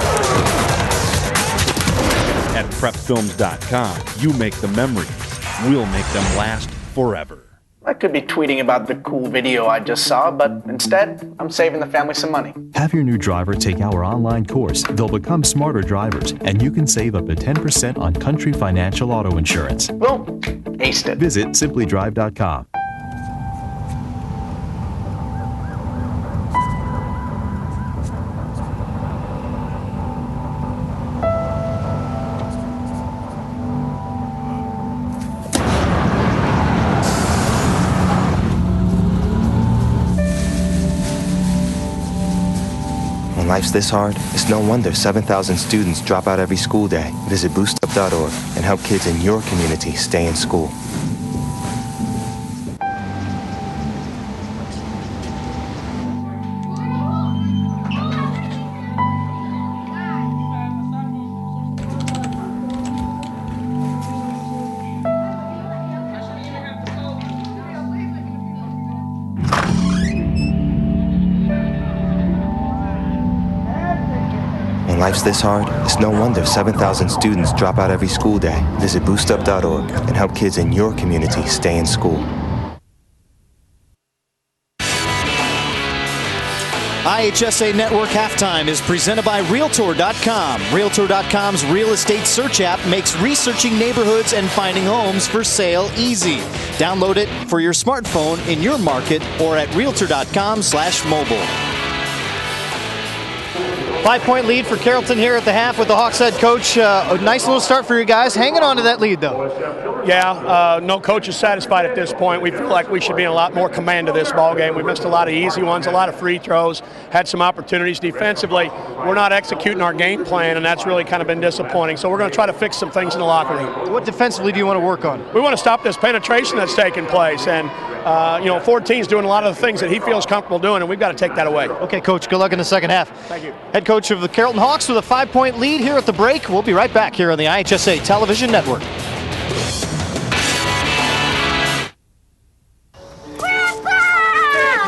Speaker 4: At prepfilms.com, you make the memories. We'll make them last forever.
Speaker 2: I could be tweeting about the cool video I just saw, but instead, I'm saving the family some money.
Speaker 3: Have your new driver take our online course. They'll become smarter drivers, and you can save up to 10% on Country Financial Auto Insurance.
Speaker 2: Well, aced it.
Speaker 3: Visit simplydrive.com.
Speaker 22: When life's this hard, it's no wonder 7,000 students drop out every school day. Visit boostup.org and help kids in your community stay in school. When life's this hard, it's no wonder 7,000 students drop out every school day. Visit boostup.org and help kids in your community stay in school.
Speaker 1: IHSA Network Halftime is presented by Realtor.com. Realtor.com's real estate search app makes researching neighborhoods and finding homes for sale easy. Download it for your smartphone in your market or at Realtor.com/mobile. 5-point lead for Carrollton here at the half with the Hawks head coach. A nice little start for you guys. Hanging on to that lead, though.
Speaker 25: Yeah, no coach is satisfied at this point. We feel like we should be in a lot more command of this ball game. We missed a lot of easy ones, a lot of free throws, had some opportunities defensively. We're not executing our game plan, and that's really kind of been disappointing. So we're going to try to fix some things in the locker room.
Speaker 1: What defensively do you want to work on?
Speaker 25: We want to stop this penetration that's taking place, and 14's doing a lot of the things that he feels comfortable doing, and we've got to take that away.
Speaker 1: Okay, Coach, good luck in the second half.
Speaker 25: Thank you.
Speaker 1: Head coach of the Carrollton Hawks with a 5-point lead here at the break. We'll be right back here on the IHSA Television Network.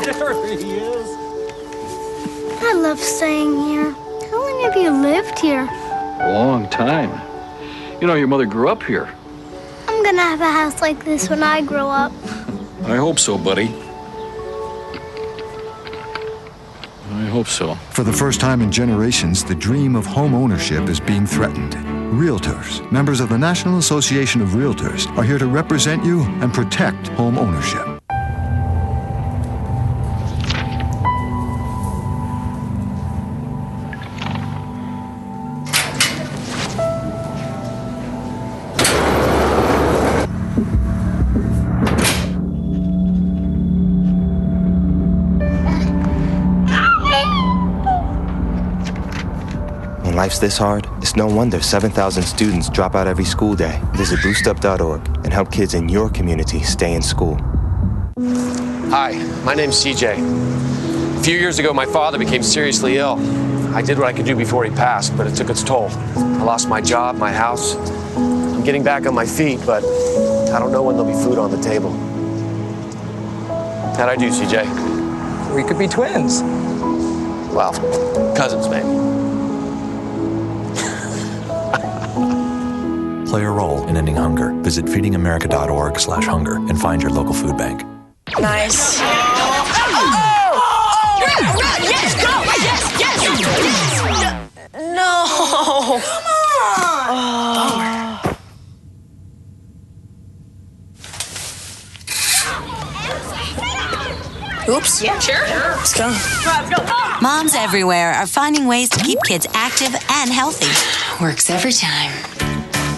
Speaker 24: There he is. I love staying here. How long have you lived here?
Speaker 26: A long time. You know, your mother grew up here.
Speaker 24: I'm gonna have a house like this when I grow up.
Speaker 26: I hope so, buddy. I hope so.
Speaker 27: For the first time in generations, the dream of home ownership is being threatened. Realtors, members of the National Association of Realtors, are here to represent you and protect home ownership.
Speaker 22: When life's this hard, it's no wonder 7,000 students drop out every school day. Visit boostup.org and help kids in your community stay in school.
Speaker 28: Hi, my name's CJ. A few years ago, my father became seriously ill. I did what I could do before he passed, but it took its toll. I lost my job, my house. I'm getting back on my feet, but I don't know when there'll be food on the table. How'd I do, CJ?
Speaker 29: We could be twins.
Speaker 28: Well, cousins, maybe.
Speaker 30: Play a role in ending hunger. Visit feedingamerica.org/hunger and find your local food bank.
Speaker 31: Nice. Yes, go! Yes! No! Come on!
Speaker 32: Oops.
Speaker 31: Yeah, sure.
Speaker 32: Let's go.
Speaker 31: Let's go.
Speaker 32: Moms everywhere are finding ways to keep kids active and healthy.
Speaker 31: Works every time.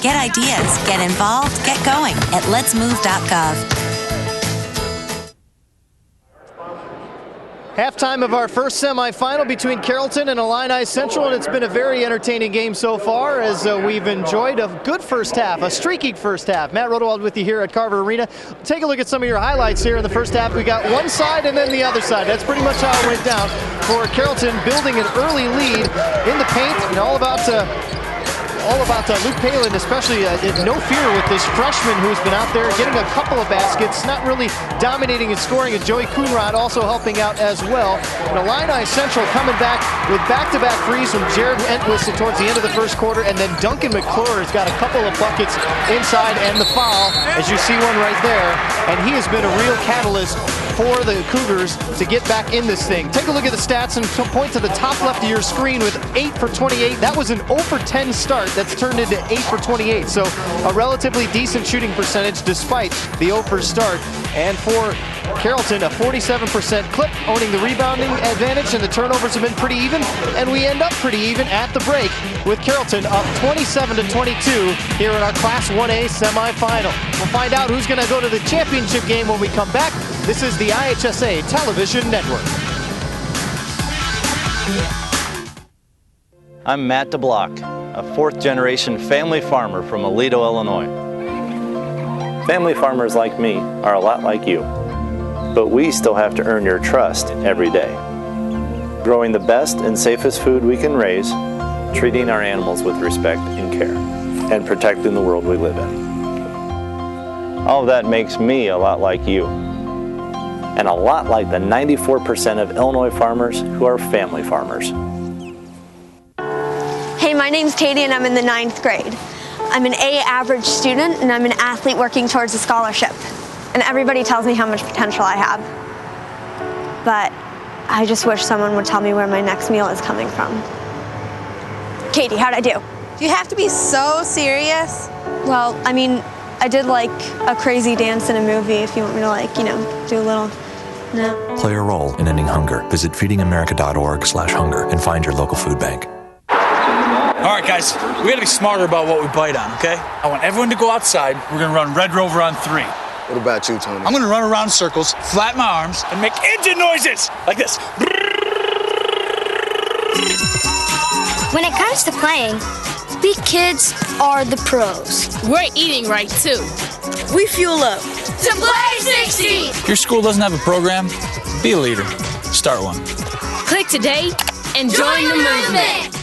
Speaker 32: Get ideas, get involved, get going at letsmove.gov.
Speaker 1: Halftime of our first semifinal between Carrollton and Illini Central, and it's been a very entertaining game so far as we've enjoyed a good first half, a streaky first half. Matt Rodewald with you here at Carver Arena. Take a look at some of your highlights here in the first half. We got one side and then the other side. That's pretty much how it went down for Carrollton, building an early lead in the paint, and all about Luke Palin, especially no fear with this freshman who's been out there getting a couple of baskets, not really dominating and scoring, and Joey Coonrod also helping out as well. And Illini Central coming back with back-to-back threes from Jared Entwistle towards the end of the first quarter, and then Duncan McClure has got a couple of buckets inside and the foul, as you see one right there, and he has been a real catalyst for the Cougars to get back in this thing. Take a look at the stats and point to the top left of your screen with 8 for 28. That was an 0 for 10 start that's turned into 8 for 28. So a relatively decent shooting percentage despite the 0 for start. And for Carrollton, a 47% clip, owning the rebounding advantage, and the turnovers have been pretty even. And we end up pretty even at the break with Carrollton up 27-22 here in our Class 1A semifinal. We'll find out who's going to go to the championship game when we come back. This is the IHSA Television Network.
Speaker 5: I'm Matt DeBlock, a fourth-generation family farmer from Aledo, Illinois. Family farmers like me are a lot like you, but we still have to earn your trust every day. Growing the best and safest food we can raise, treating our animals with respect and care, and protecting the world we live in. All of that makes me a lot like you, and a lot like the 94% of Illinois farmers who are family farmers.
Speaker 6: Hey, my name's Katie and I'm in the 9th grade. I'm an A average student and I'm an athlete working towards a scholarship. And everybody tells me how much potential I have. But I just wish someone would tell me where my next meal is coming from. Katie, how'd I do?
Speaker 9: Do you have to be so serious?
Speaker 6: Well, I mean, I did like a crazy dance in a movie if you want me to, like, you know, do a little. No.
Speaker 30: Play a role in ending hunger. Visit feedingamerica.org/hunger and find your local food bank.
Speaker 11: All right, guys, we gotta be smarter about what we bite on, okay? I want everyone to go outside. We're gonna run Red Rover on 3.
Speaker 12: What about you, Tony?
Speaker 11: I'm gonna run around in circles, flatten my arms, and make engine noises like this.
Speaker 24: When it comes to playing, we kids are the pros.
Speaker 31: We're eating right, too.
Speaker 9: We fuel up.
Speaker 31: To play 60!
Speaker 11: If your school doesn't have a program, be a leader. Start one.
Speaker 31: Click today and join the movement.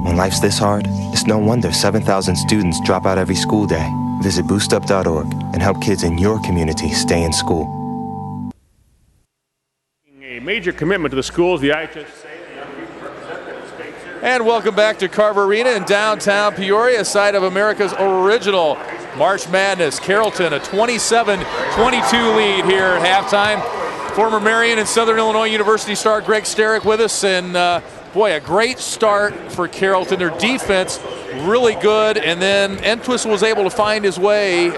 Speaker 22: When life's this hard, it's no wonder 7,000 students drop out every school day. Visit boostup.org and help kids in your community stay in school.
Speaker 10: A major commitment to the schools, the IHSA.
Speaker 7: And welcome back to Carver Arena in downtown Peoria, site of America's original March Madness. Carrollton, a 27-22 lead here at halftime. Former Marion and Southern Illinois University star Greg Sterick with us, and boy, a great start for Carrollton. Their defense really good, and then Entwistle was able to find his way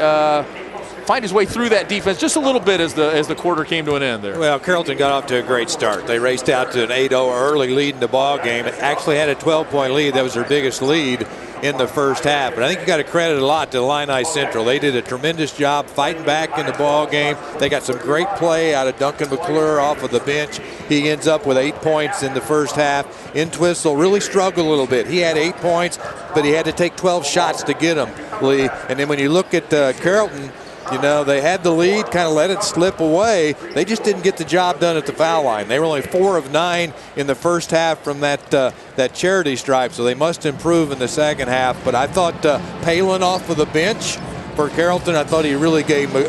Speaker 7: through that defense just a little bit as the quarter came to an end there.
Speaker 8: Well, Carrollton got off to a great start. They raced out to an 8-0 early lead in the ball game. It actually had a 12-point lead. That was their biggest lead in the first half. But I think you got to credit a lot to Illini Central. They did a tremendous job fighting back in the ball game. They got some great play out of Duncan McClure off of the bench. He ends up with 8 points in the first half. Entwistle really struggled a little bit. He had 8 points, but he had to take 12 shots to get them, Lee. And then when you look at Carrollton, you know, they had the lead, kind of let it slip away. They just didn't get the job done at the foul line. They were only 4 of 9 in the first half from that charity stripe, so they must improve in the second half. But I thought Palin off of the bench for Carrollton, I thought he really gave him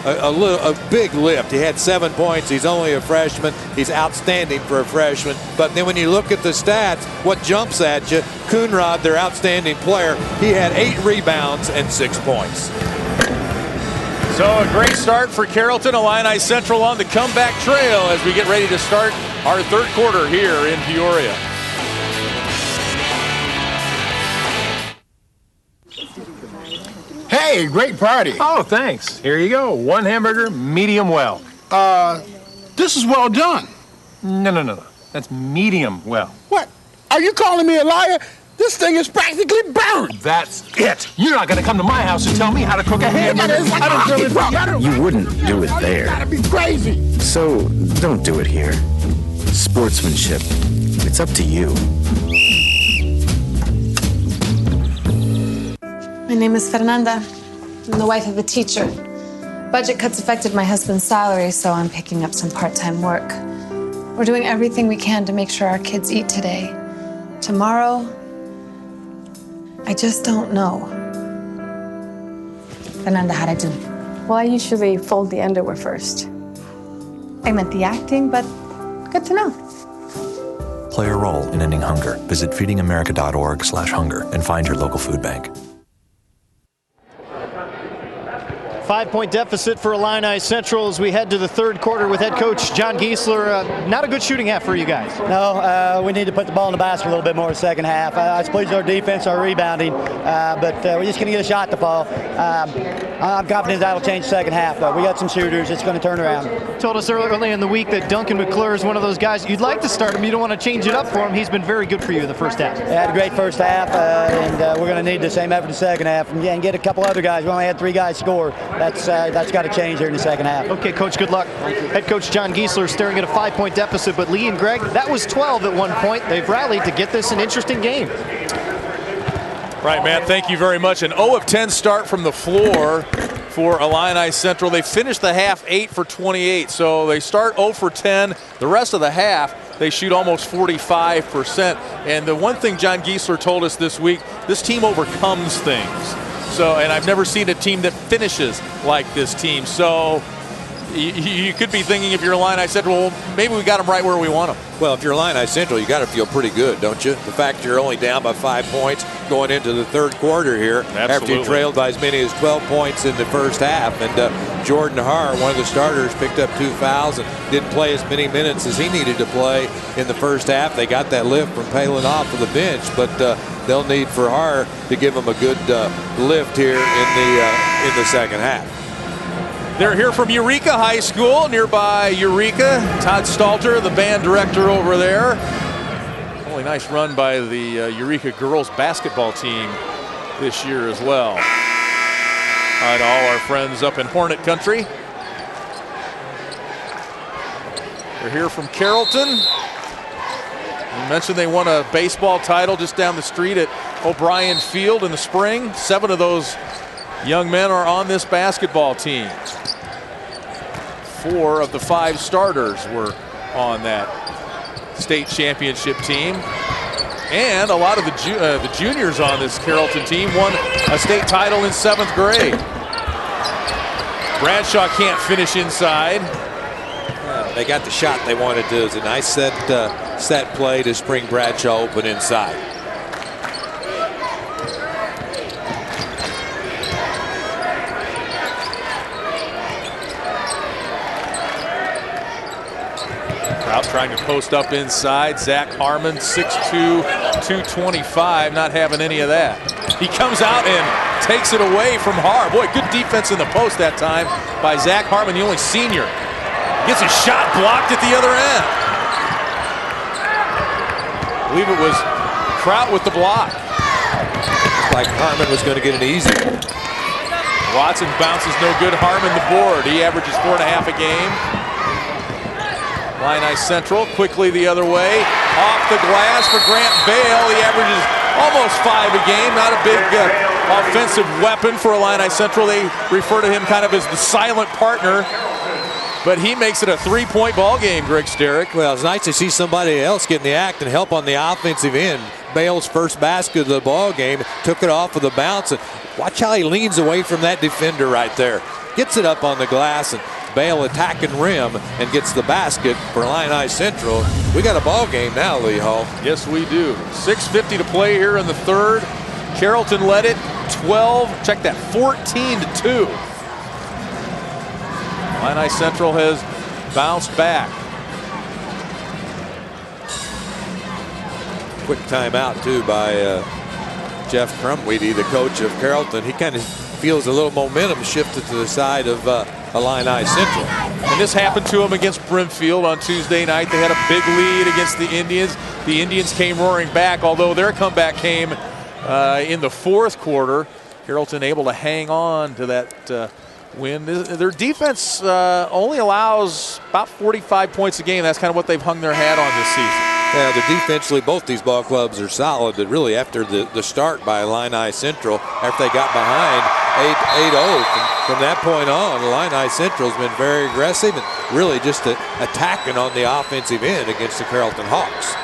Speaker 8: a big lift. He had 7 points. He's only a freshman. He's outstanding for a freshman. But then when you look at the stats, what jumps at you, Coonrod, their outstanding player, he had 8 rebounds and 6 points.
Speaker 7: So a great start for Carrollton. Illini Central on the comeback trail as we get ready to start our third quarter here in Peoria.
Speaker 4: Hey, great party.
Speaker 12: Oh, thanks. Here you go. 1 hamburger, medium well.
Speaker 4: This is well done.
Speaker 12: No. That's medium well.
Speaker 4: What? Are you calling me a liar? This thing is practically burned.
Speaker 12: That's it. You're not going to come to my house and tell me how to cook a hamburger.
Speaker 4: You wouldn't do it there. That'd be crazy.
Speaker 22: So, don't do it here. Sportsmanship. It's up to you.
Speaker 13: My name is Fernanda. I'm the wife of a teacher. Budget cuts affected my husband's salary, so I'm picking up some part-time work. We're doing everything we can to make sure our kids eat today. Tomorrow, I just don't know. Fernanda, how'd I do?
Speaker 14: Well, I usually fold the underwear first.
Speaker 13: I meant the acting, but good to know.
Speaker 30: Play a role in ending hunger. Visit feedingamerica.org/hunger and find your local food bank.
Speaker 1: 5-point deficit for Illini Central as we head to the third quarter with head coach John Giesler. Not a good shooting half for you guys.
Speaker 15: No, we need to put the ball in the basket a little bit more second half. I was pleased with our defense, our rebounding, but we're just going to get a shot to fall. I'm confident that'll change the second half, though. We got some shooters. It's going to turn around.
Speaker 1: Told us early in the week that Duncan McClure is one of those guys you'd like to start him. You don't want to change it up for him. He's been very good for you in the first half.
Speaker 15: Yeah, had a great first half, and we're going to need the same effort in the second half and get a couple other guys. We only had 3 guys score. That's got to change here in the second half.
Speaker 1: Okay, Coach, good luck. Head coach John Giesler staring at a 5-point deficit, but Lee and Greg, that was 12 at one point. They've rallied to get this an interesting game.
Speaker 7: Right, Matt, thank you very much. An 0 of 10 start from the floor for Illini Central. They finished the half 8 for 28, so they start 0 for 10. The rest of the half, they shoot almost 45%. And the one thing John Giesler told us this week, this team overcomes things. So, and I've never seen a team that finishes like this team. So you could be thinking, if you're Illini Central, well, maybe we got them right where we want them.
Speaker 8: Well, if you're Illini Central, you got to feel pretty good, don't you? The fact you're only down by 5 points going into the third quarter here, after you trailed by as many as 12 points in the first half. And Jordan Haar, one of the starters, picked up 2 fouls and didn't play as many minutes as he needed to play in the first half. They got that lift from Palin off of the bench, but they'll need for Haar to give them a good lift here in the second half.
Speaker 7: They're here from Eureka High School, nearby Eureka. Todd Stalter, the band director over there. Really nice run by the Eureka girls basketball team this year as well. Hi to all our friends up in Hornet Country. They're here from Carrollton. You mentioned they won a baseball title just down the street at O'Brien Field in the spring. 7 of those young men are on this basketball team. 4 of the 5 starters were on that state championship team. And a lot of the juniors on this Carrollton team won a state title in 7th grade. Bradshaw can't finish inside.
Speaker 8: Yeah, they got the shot they wanted to. It was a nice set play to spring Bradshaw open inside.
Speaker 7: Trying to post up inside. Zach Harmon, 6'2", 225, not having any of that. He comes out and takes it away from Har. Boy, good defense in the post that time by Zach Harmon, the only senior. Gets his shot blocked at the other end. I believe it was Trout with the block.
Speaker 8: Like Harmon was going to get an easy one.
Speaker 7: Watson bounces no good. Harmon the board. He averages 4.5 a game. Illini Central quickly the other way. Off the glass for Grant Bale. He averages almost 5 a game. Not a big offensive weapon for Illini Central. They refer to him kind of as the silent partner. But he makes it a 3-point ball game, Greg Sterick.
Speaker 8: Well, it's nice to see somebody else get in the act and help on the offensive end. Bale's first basket of the ball game, took it off with a bounce. And watch how he leans away from that defender right there. Gets it up on the glass, and Bale attacking rim and gets the basket for Illini Central. We got a ball game now, Lee Hall.
Speaker 7: Yes, we do. 6:50 to play here in the third. Carrollton led it 12, check that, 14-2. Illini Central has bounced back. Quick timeout, too, by Jeff Crumweedy, the coach of Carrollton. He kind of
Speaker 8: feels a little momentum shifted to the side of Illini Central.
Speaker 7: And this happened to them against Brimfield on Tuesday night. They had a big lead against the Indians. The Indians came roaring back, although their comeback came in the fourth quarter. Carrollton able to hang on to that win. Their defense only allows about 45 points a game. That's kind of what they've hung their hat on this season.
Speaker 8: Yeah, defensively, both these ball clubs are solid, but really after the start by Illini Central, after they got behind 8-0, from that point on, Illini Central has been very aggressive and really just attacking on the offensive end against the Carrollton Hawks.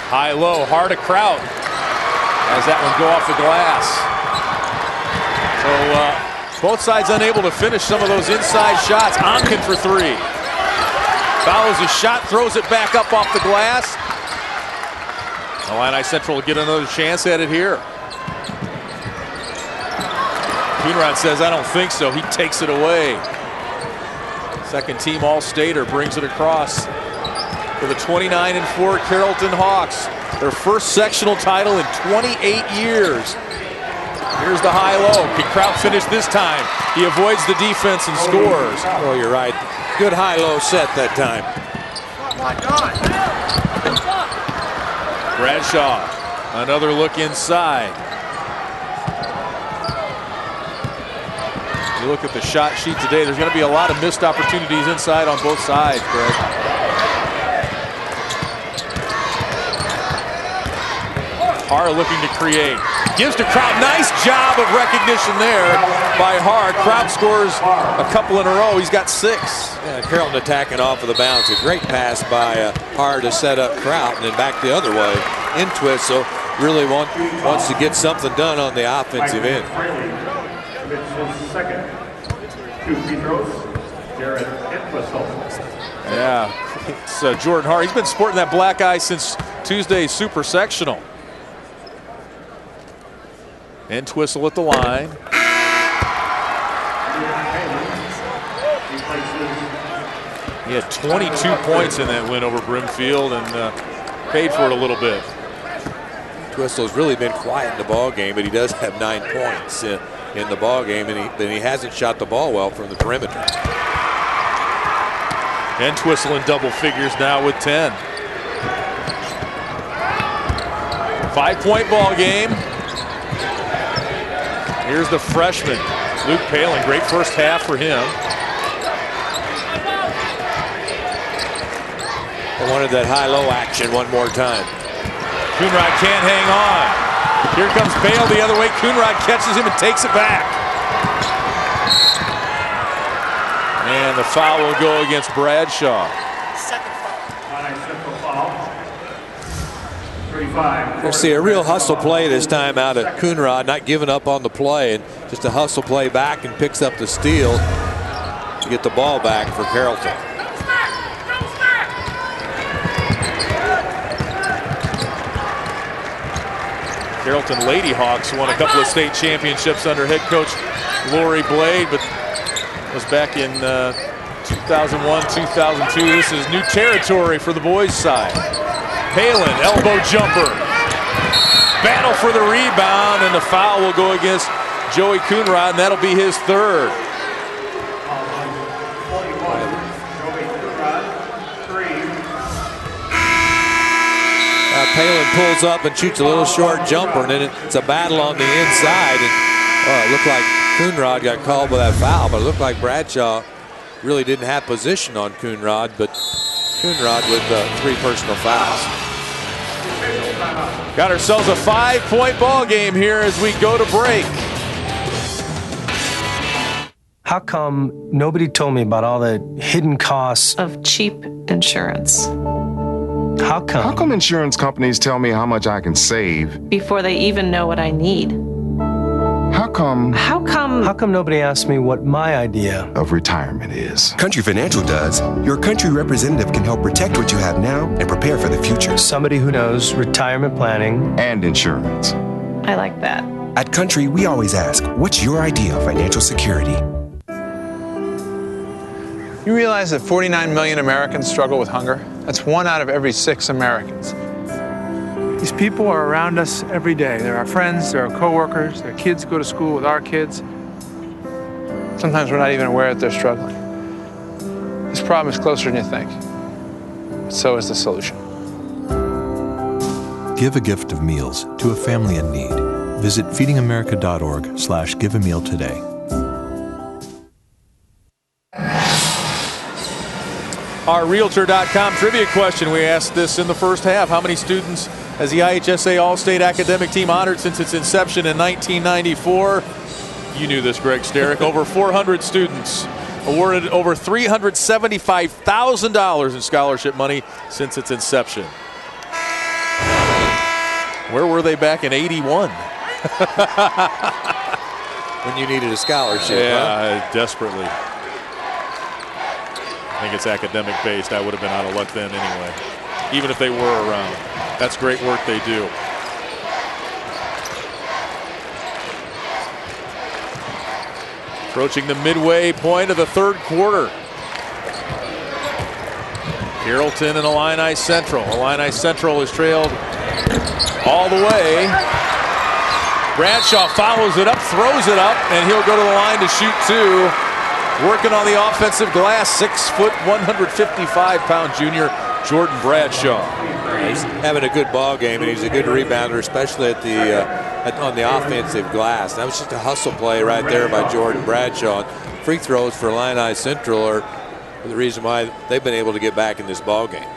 Speaker 7: High-low, hard to Kraut as that one go off the glass. So both sides unable to finish some of those inside shots. Onken for three. Follows his shot, throws it back up off the glass. Illini Central will get another chance at it here. Coonrod says, I don't think so. He takes it away. Second team All-Stater brings it across for the 29-4 Carrollton Hawks. Their first sectional title in 28 years. Here's the high-low. Can Kraut finish this time? He avoids the defense and scores.
Speaker 8: Oh, you're right. Good high-low set that time.
Speaker 7: Bradshaw, another look inside. You look at the shot sheet today, there's going to be a lot of missed opportunities inside on both sides, Greg. Har looking to create. Gives to Kraut. Nice job of recognition there by Har. Kraut scores a couple in a row. He's got 6.
Speaker 8: Yeah, Carrollton attacking off of the bounce. A great pass by Har to set up Kraut and then back the other way in twist. So really wants to get something done on the offensive end.
Speaker 7: Yeah, it's Jordan Har. He's been sporting that black eye since Tuesday's Super Sectional. Entwistle at the line. He had 22 points in that win over Brimfield and paid for it a little bit.
Speaker 8: Twistle's really been quiet in the ball game, but he does have 9 points in the ball game, and he hasn't shot the ball well from the perimeter.
Speaker 7: Entwistle in double figures now with 10. 5-point ball game. Here's the freshman, Luke Palin. Great first half for him.
Speaker 8: I wanted that high-low action one more time.
Speaker 7: Coonrod can't hang on. Here comes Bale the other way. Coonrod catches him and takes it back. And the foul will go against Bradshaw.
Speaker 8: We'll see a real hustle play this time out of Coonrod, not giving up on the play, and just a hustle play back, and picks up the steal to get the ball back for Carrollton.
Speaker 7: Carrollton Lady Hawks won a couple of state championships under head coach Lori Blade, but was back in 2001, 2002. This is new territory for the boys' side. Palin, elbow jumper. Battle for the rebound, and the foul will go against Joey Coonrod, and that'll be his 3rd.
Speaker 8: Palin pulls up and shoots a little short jumper, and then it's a battle on the inside. And it looked like Coonrod got called by that foul, but it looked like Bradshaw really didn't have position on Coonrod, but Coonrod with 3 personal fouls.
Speaker 7: Got ourselves a 5-point ball game here as we go to break.
Speaker 2: How come nobody told me about all the hidden costs
Speaker 3: of cheap insurance?
Speaker 2: How come?
Speaker 16: How come insurance companies tell me how much I can save
Speaker 3: before they even know what I need?
Speaker 16: How come?
Speaker 2: How come nobody asked me what my idea
Speaker 16: of retirement is?
Speaker 22: Country Financial does. Your country representative can help protect what you have now and prepare for the future.
Speaker 2: Somebody who knows retirement planning
Speaker 16: and insurance.
Speaker 3: I like that.
Speaker 22: At Country, we always ask, what's your idea of financial security?
Speaker 17: You realize that 49 million Americans struggle with hunger? That's 1 out of every 6 Americans. These people are around us every day. They're our friends, they're our coworkers, their kids go to school with our kids. Sometimes we're not even aware that they're struggling. This problem is closer than you think. So is the solution.
Speaker 30: Give a gift of meals to a family in need. Visit feedingamerica.org/giveameal today.
Speaker 7: Our Realtor.com trivia question, we asked this in the first half. How many students has the IHSA All-State Academic Team honored since its inception in 1994? You knew this, Greg Sterick. Over 400 students, awarded over $375,000 in scholarship money since its inception. Where were they back in '81?
Speaker 8: When you needed a scholarship.
Speaker 7: Yeah, desperately. I think it's academic based. I would have been out of luck then anyway, even if they were around. That's great work they do. Approaching the midway point of the third quarter. Carrollton and Illini Central. Illini Central is trailed all the way. Bradshaw follows it up, throws it up, and he'll go to the line to shoot two. Working on the offensive glass, 6 foot, 155-pound junior Jordan Bradshaw.
Speaker 8: He's having a good ball game, and he's a good rebounder, especially at the on the offensive glass. That was just a hustle play right there by Jordan Bradshaw. Free throws for Illini Central are the reason why they've been able to get back in this ball game.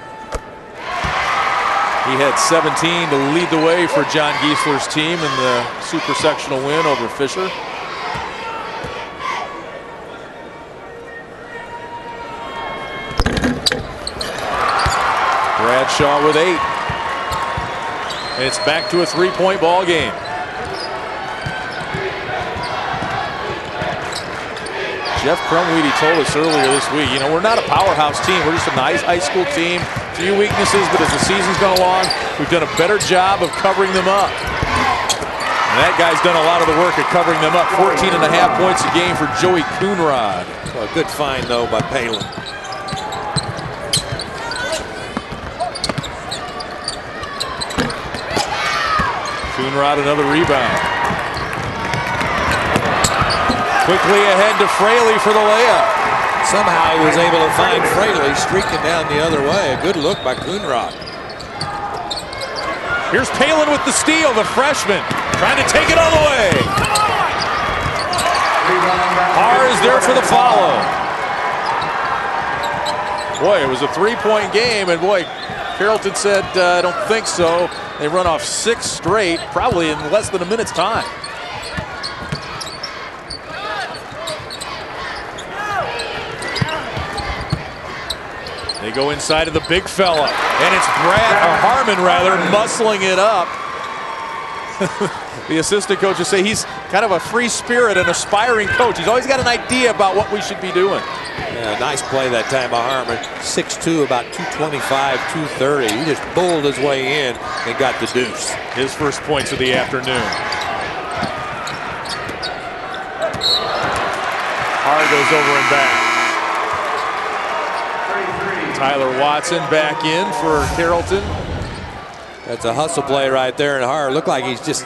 Speaker 7: He had 17 to lead the way for John Giesler's team in the super sectional win over Fisher. Bradshaw with 8. And it's back to a 3-point ball game. Jeff Crumweedy told us earlier this week, you know, we're not a powerhouse team. We're just a nice high school team. Few weaknesses, but as the season's gone along, we've done a better job of covering them up. And that guy's done a lot of the work at covering them up. 14.5 points a game for Joey Coonrod.
Speaker 8: Well, a good find, though, by Palin.
Speaker 7: Coonrod another rebound. Quickly ahead to Fraley for the layup.
Speaker 8: Somehow he was able to find Fraley streaking down the other way. A good look by Coonrod.
Speaker 7: Here's Palin with the steal, the freshman, trying to take it all the way. Carr is there for the follow. Boy, it was a 3-point game, and boy, Carrollton said, I don't think so. They run off 6 straight, probably in less than a minute's time. They go inside of the big fella, and it's Harmon muscling it up. The assistant coaches say he's kind of a free spirit, an aspiring coach. He's always got an idea about what we should be doing.
Speaker 8: Yeah, nice play that time by Harmon. 6'2", about 225, 230. He just bowled his way in and got the deuce.
Speaker 7: His first points of the afternoon. Hard goes over and back. Tyler Watson back in for Carrollton.
Speaker 8: That's a hustle play right there, and Hart looked like he's just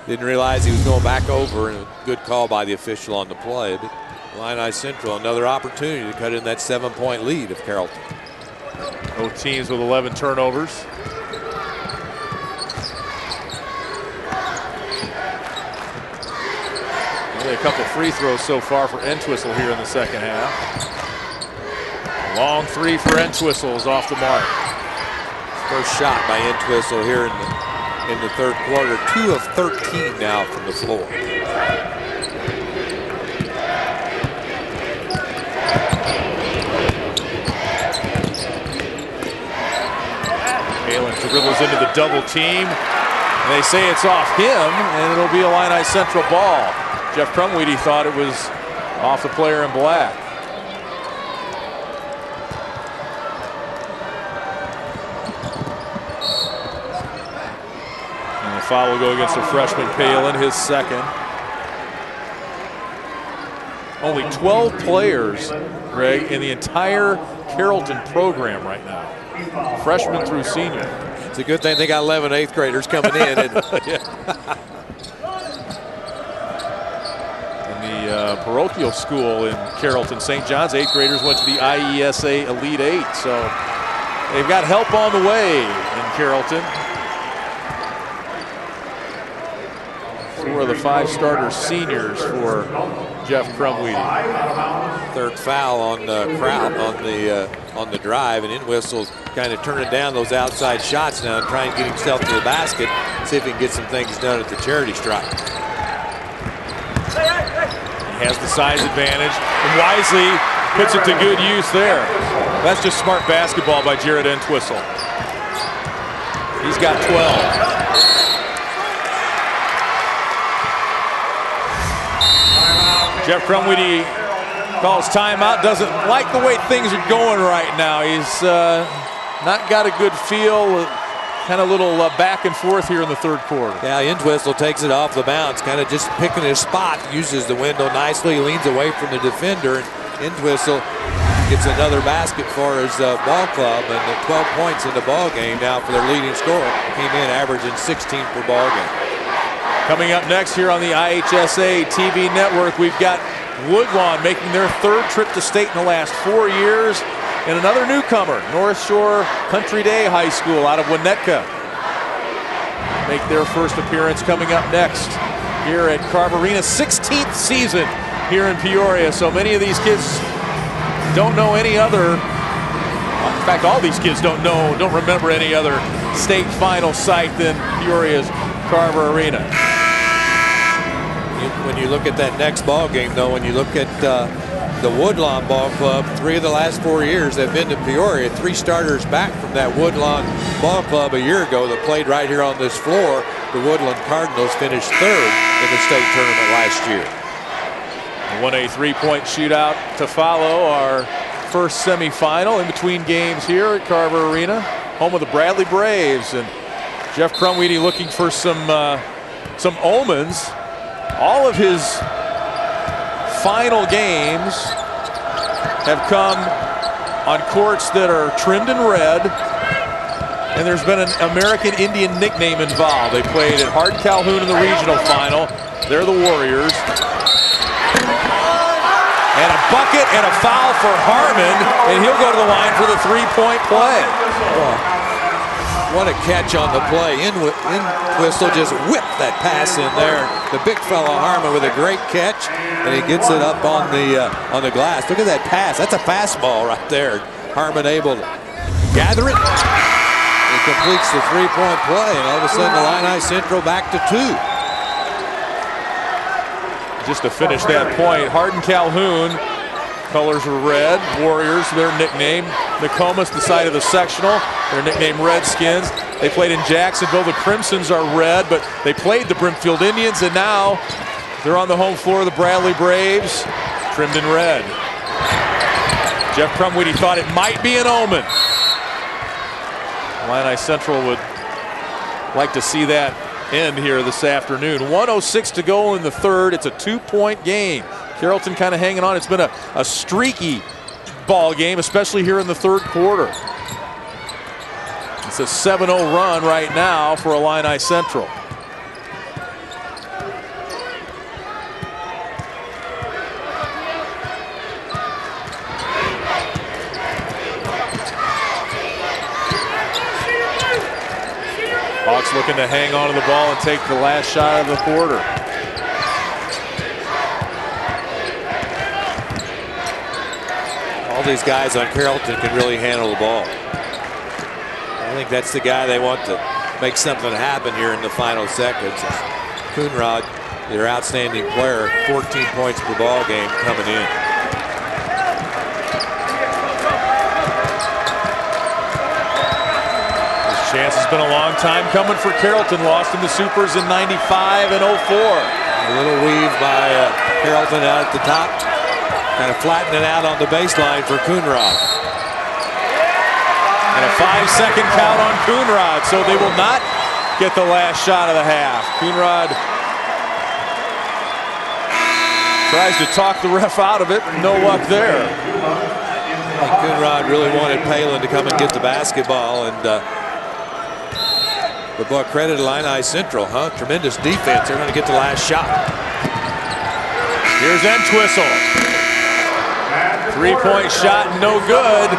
Speaker 8: didn't realize he was going back over, and a good call by the official on the play. But Illini Central, another opportunity to cut in that 7-point lead of Carrollton.
Speaker 7: Both teams with 11 turnovers. Only a couple free throws so far for Entwistle here in the second half. Long 3 for Entwistle is off the mark.
Speaker 8: First shot by Entwistle here in the third quarter. 2 of 13 now from the floor.
Speaker 7: Palin dribbles into the double team. And they say it's off him, and it'll be Illini Central ball. Jeff Crumweedy thought it was off the player in black. Foul will go against the freshman Palin, his second. Only 12 players, Greg, in the entire Carrollton program right now. Freshman through senior.
Speaker 8: It's a good thing they got 11 8th graders coming in. And
Speaker 7: the parochial school in Carrollton, St. John's, 8th graders went to the IHSA Elite 8. So they've got help on the way in Carrollton. 4 of the 5 starter seniors for Jeff Crumweedy.
Speaker 8: Third foul on Kraut on the drive, and Entwistle's kind of turning down those outside shots now and trying to get himself to the basket, see if he can get some things done at the charity stripe.
Speaker 7: He has the size advantage, and wisely puts it to good use there. That's just smart basketball by Jared Entwistle. He's got 12. Jeff Crumweedy calls timeout. Doesn't like the way things are going right now. He's not got a good feel. Kind of little back and forth here in the third quarter.
Speaker 8: Yeah, Entwistle takes it off the bounce, kind of just picking his spot, uses the window nicely, leans away from the defender, and Entwistle gets another basket for his ball club, and 12 points in the ball game now for their leading scorer. Came in averaging 16 per ball game.
Speaker 7: Coming up next here on the IHSA TV network, we've got Woodlawn making their 3rd trip to state in the last 4 years. And another newcomer, North Shore Country Day High School out of Winnetka, make their first appearance coming up next here at Carver Arena. 16th season here in Peoria. So many of these kids don't know any other, in fact, all these kids don't remember any other state final site than Peoria's Carver Arena.
Speaker 8: When you look at that next ball game, though, when you look at the Woodlawn Ball Club, 3 of the last 4 years they've been to Peoria. 3 starters back from that Woodlawn Ball Club a year ago that played right here on this floor. The Woodland Cardinals finished 3rd in the state tournament last year.
Speaker 7: 1A 3-point shootout to follow our first semifinal in between games here at Carver Arena, home of the Bradley Braves. And Jeff Crumweedy looking for some omens. All of his final games have come on courts that are trimmed in red, and there's been an American Indian nickname involved. They played at Hardin Calhoun in the regional final. They're the Warriors. And a bucket and a foul for Harmon, and he'll go to the line for the 3-point play.
Speaker 8: What a catch on the play. Entwistle just whipped that pass in there. The big fella Harmon with a great catch, and he gets it up on the glass. Look at that pass. That's a fastball right there. Harmon able to gather it. He completes the 3-point play, and all of a sudden Illini Central back to 2.
Speaker 7: Just to finish that point, Hardin Calhoun, colors are red. Warriors, their nickname. Nokomis, the side of the sectional, their nickname Redskins. They played in Jacksonville. The Crimsons are red, but they played the Brimfield Indians, and now they're on the home floor of the Bradley Braves, trimmed in red. Jeff Crumweedy thought it might be an omen. Illini Central would like to see that end here this afternoon. 1:06 to go in the third. It's a 2-point game. Carrollton kind of hanging on. It's been a streaky ball game, especially here in the third quarter. It's a 7-0 run right now for Illini Central. Hawks looking to hang on to the ball and take the last shot of the quarter.
Speaker 8: All these guys on Carrollton can really handle the ball. I think that's the guy they want to make something happen here in the final seconds. Coonrod, their outstanding player, 14 points per ball game coming in.
Speaker 7: Chance has been a long time coming for Carrollton. Lost in the Supers in '95 and '04.
Speaker 8: A little weave by Carrollton out at the top. Kind of flattening out on the baseline for Coonrod.
Speaker 7: And a 5-second count on Coonrod, so they will not get the last shot of the half. Coonrod Tries to talk the ref out of it. No luck there.
Speaker 8: I think Coonrod really wanted Palin to come and get the basketball, and but boy, credit Illini Central, huh? Tremendous defense. They're going to get the last shot.
Speaker 7: Here's Entwistle. 3-point shot, no good.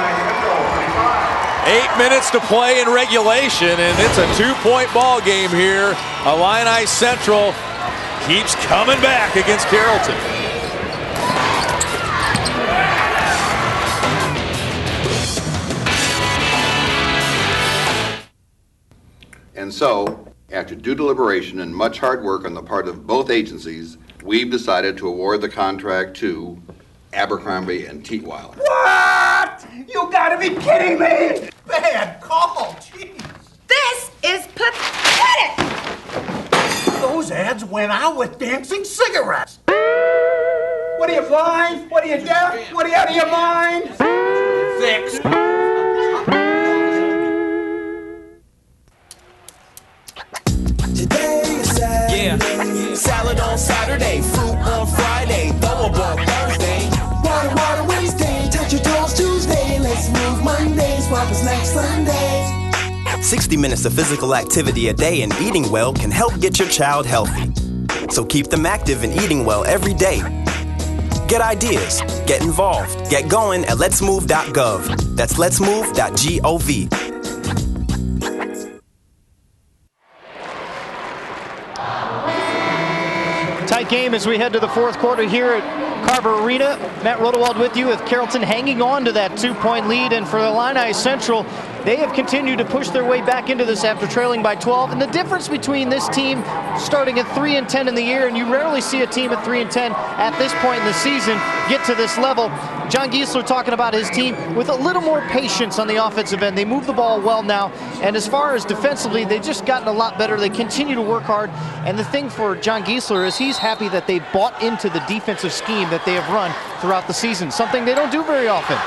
Speaker 7: 8 minutes to play in regulation, and it's a 2-point ball game here. Illini Central keeps coming back against Carrollton.
Speaker 5: And so, after due deliberation and much hard work on the part of both agencies, we've decided to award the contract to Abercrombie and Teetweiler.
Speaker 4: What? You gotta be kidding me! Bad call, jeez.
Speaker 9: This is pathetic!
Speaker 4: Those ads went out with dancing cigarettes. What are you, blind? What are you, deaf? What are you, out of your mind? Fix.
Speaker 18: Yeah. Salad on Saturday, fruit on Friday, throw a ball Thursday. Water Wednesday, touch your toes Tuesday. Let's move Mondays, swap us next Sunday.
Speaker 19: 60 minutes of physical activity a day and eating well can help get your child healthy. So keep them active and eating well every day. Get ideas, get involved, get going at letsmove.gov. That's letsmove.gov.
Speaker 1: Tight game as we head to the fourth quarter here at Carver Arena. Matt Rodewald with you with Carrollton hanging on to that 2-point lead. And for Illini Central, they have continued to push their way back into this after trailing by 12. And the difference between this team starting at 3-10 in the year, and you rarely see a team at 3-10 at this point in the season get to this level. John Giesler talking about his team with a little more patience on the offensive end. They move the ball well now, and as far as defensively, they've just gotten a lot better. They continue to work hard, and the thing for John Giesler is he's happy that they bought into the defensive scheme that they have run throughout the season, something they don't do very often.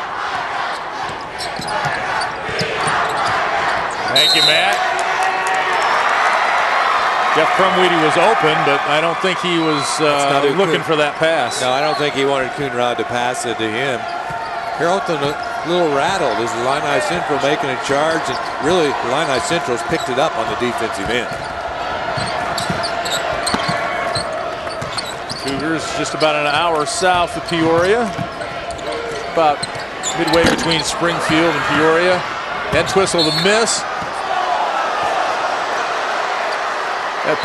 Speaker 7: Thank you, Matt. Jeff Crumweedy was open, but I don't think he was looking for that pass.
Speaker 8: No, I don't think he wanted Coonrod to pass it to him. Carrollton a little rattled as Illini Central making a charge, and really Illini Central's picked it up on the defensive end.
Speaker 7: Cougars just about an hour south of Peoria, about midway between Springfield and Peoria. Entwistle the miss.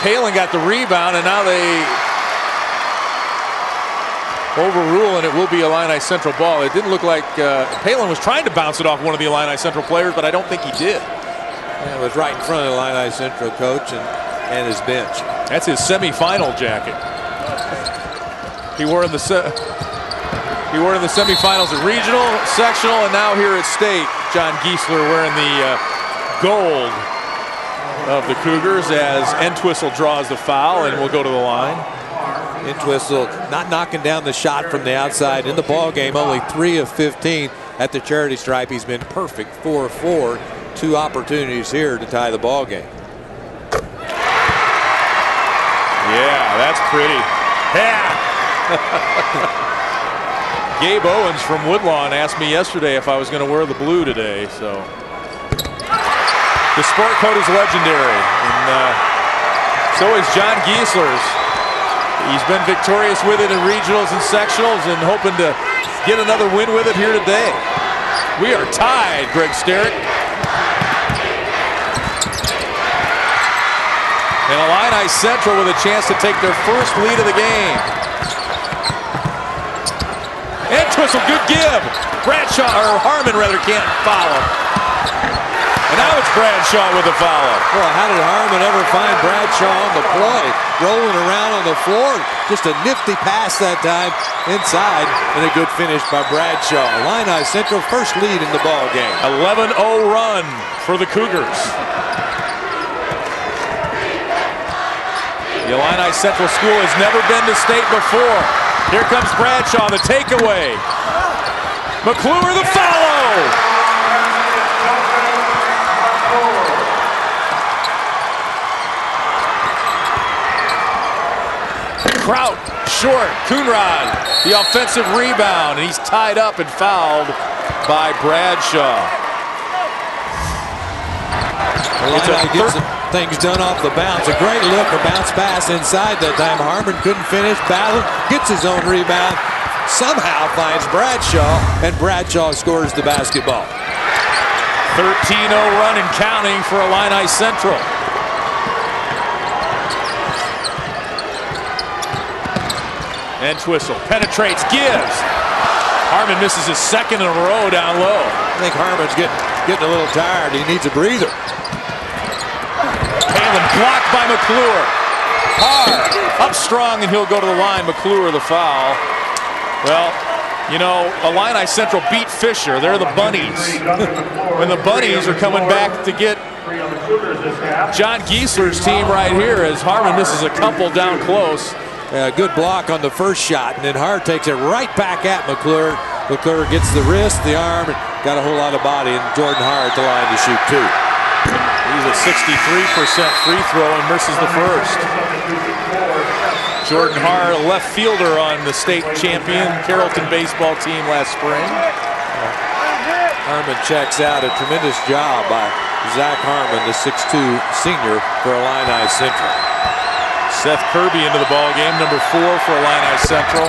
Speaker 7: Palin got the rebound, and now they overrule, and it will be Illini Central ball. It didn't look like Palin was trying to bounce it off one of the Illini Central players, but I don't think he did.
Speaker 8: Yeah, it was right in front of the Illini Central coach and his bench.
Speaker 7: That's his semifinal jacket. He wore in the semifinals at regional, sectional, and now here at state. John Giesler wearing the gold of the Cougars as Entwistle draws the foul and will go to the line.
Speaker 8: Entwistle not knocking down the shot from the outside in the ball game. Only 3 of 15 at the charity stripe. He's been perfect, 4 of 4. 2 opportunities here to tie the ball game.
Speaker 7: Yeah, that's pretty. Yeah. Gabe Owens from Woodlawn asked me yesterday if I was going to wear the blue today, so. The sport coat is legendary, and so is John Giesler's. He's been victorious with it in regionals and sectionals and hoping to get another win with it here today. We are tied, Greg Sterrick. And Illini Central with a chance to take their first lead of the game. Entwistle, good give. Bradshaw, or Harmon rather, can't follow. And now it's Bradshaw with a foul.
Speaker 8: Well, how did Harmon ever find Bradshaw on the play? Rolling around on the floor. Just a nifty pass that time inside, and a good finish by Bradshaw. Illini Central first lead in the ball game.
Speaker 7: 11-0 run for the Cougars. The Illini Central School has never been to state before. Here comes Bradshaw, the takeaway. McClure the follow. Kraut, short. Coonrod, the offensive rebound, and he's tied up and fouled by Bradshaw.
Speaker 8: Illini gets things done off the bounce. A great look, a bounce pass inside that time. Harmon couldn't finish. Battle, gets his own rebound. Somehow finds Bradshaw, and Bradshaw scores the basketball.
Speaker 7: 13-0 run and counting for Illini Central. And Twistle penetrates, gives. Harmon misses his second in a row down low.
Speaker 8: I think Harmon's getting a little tired. He needs a breather.
Speaker 7: Palin blocked by McClure. Harr up strong, and he'll go to the line. McClure the foul. Well, you know, Illini Central beat Fisher. They're the Bunnies. And the Bunnies are coming back to get John Giesler's team right here as Harmon misses a couple down close.
Speaker 8: Good block on the first shot, and then Harr takes it right back at McClure. McClure gets the wrist, the arm, and got a whole lot of body, and Jordan Harr at the line to shoot two.
Speaker 7: He's at 63% free throw and misses the first. Jordan Harr, left fielder on the state champion Carrollton baseball team last spring.
Speaker 8: Harmon checks out. A tremendous job by Zach Harmon, the 6'2 senior for Illini Central.
Speaker 7: Seth Kirby into the ball game, number 4 for Illini Central.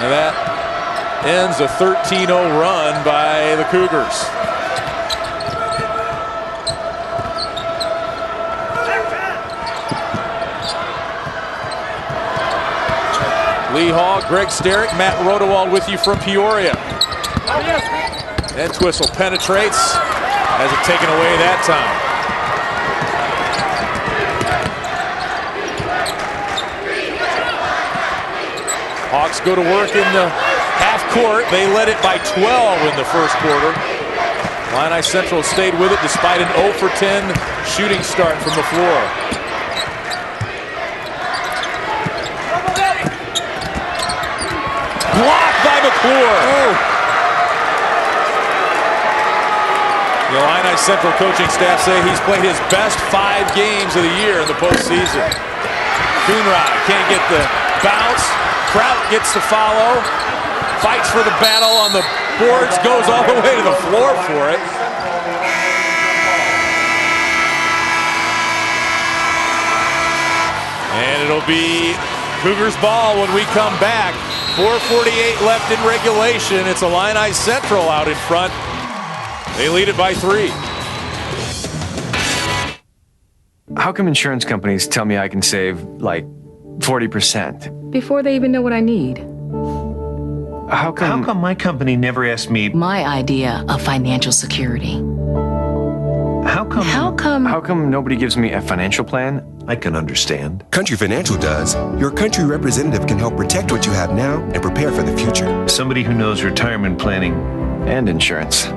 Speaker 7: And that ends a 13-0 run by the Cougars. Lee Hall, Greg Sterrick, Matt Rodewald with you from Peoria. And Twistle penetrates. Has it taken away that time. Hawks go to work in the half court. They led it by 12 in the first quarter. Illini Central stayed with it despite an 0 for 10 shooting start from the floor. Blocked by McClure. Oh. The Illini Central coaching staff say he's played his best 5 games of the year in the postseason. Coonrod can't get the bounce. Kraut gets the follow. Fights for the battle on the boards. Goes all the way to the floor for it. And it'll be Cougars ball when we come back. 4:48 left in regulation. It's Illini Central out in front. They lead it by 3.
Speaker 2: How come insurance companies tell me I can save like 40%?
Speaker 6: Before they even know what I need.
Speaker 11: How come my company never asked me
Speaker 20: my idea of financial security?
Speaker 11: How
Speaker 2: come nobody gives me a financial plan?
Speaker 11: I can understand.
Speaker 21: Country Financial does. Your country representative can help protect what you have now and prepare for the future.
Speaker 11: Somebody who knows retirement planning
Speaker 2: and insurance.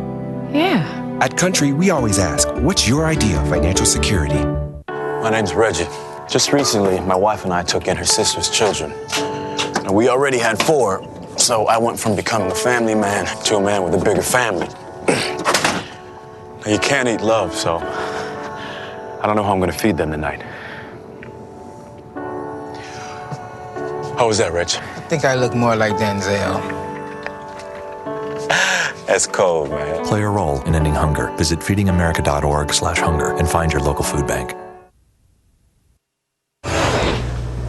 Speaker 20: Yeah.
Speaker 21: At Country, we always ask, what's your idea of financial security?
Speaker 23: My name's Reggie. Just recently, my wife and I took in her sister's children. Now, we already had 4, so I went from becoming a family man to a man with a bigger family. Now, you can't eat love, so I don't know how I'm going to feed them tonight. How was that, Rich?
Speaker 24: I think I look more like Denzel.
Speaker 23: That's cold, man.
Speaker 30: Play a role in ending hunger. Visit feedingamerica.org/hunger and find your local food bank.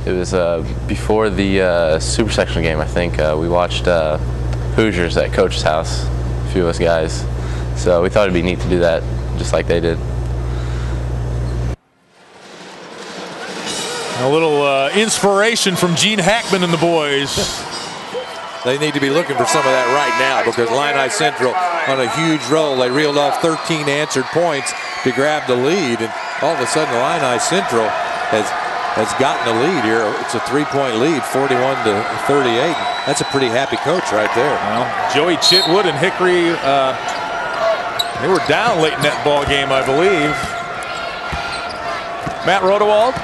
Speaker 25: It was before the Super Sectional game, I think. We watched Hoosiers at Coach's house, a few of us guys. So we thought it'd be neat to do that, just like they did.
Speaker 7: A little inspiration from Gene Hackman and the boys.
Speaker 8: They need to be looking for some of that right now because Illini Central on a huge roll. They reeled off 13 answered points to grab the lead, and all of a sudden Illini Central has gotten the lead here. It's a 3-point lead, 41-38. That's a pretty happy coach right there.
Speaker 7: Well, Joey Chitwood and Hickory, they were down late in that ball game, I believe. Matt Rodewald.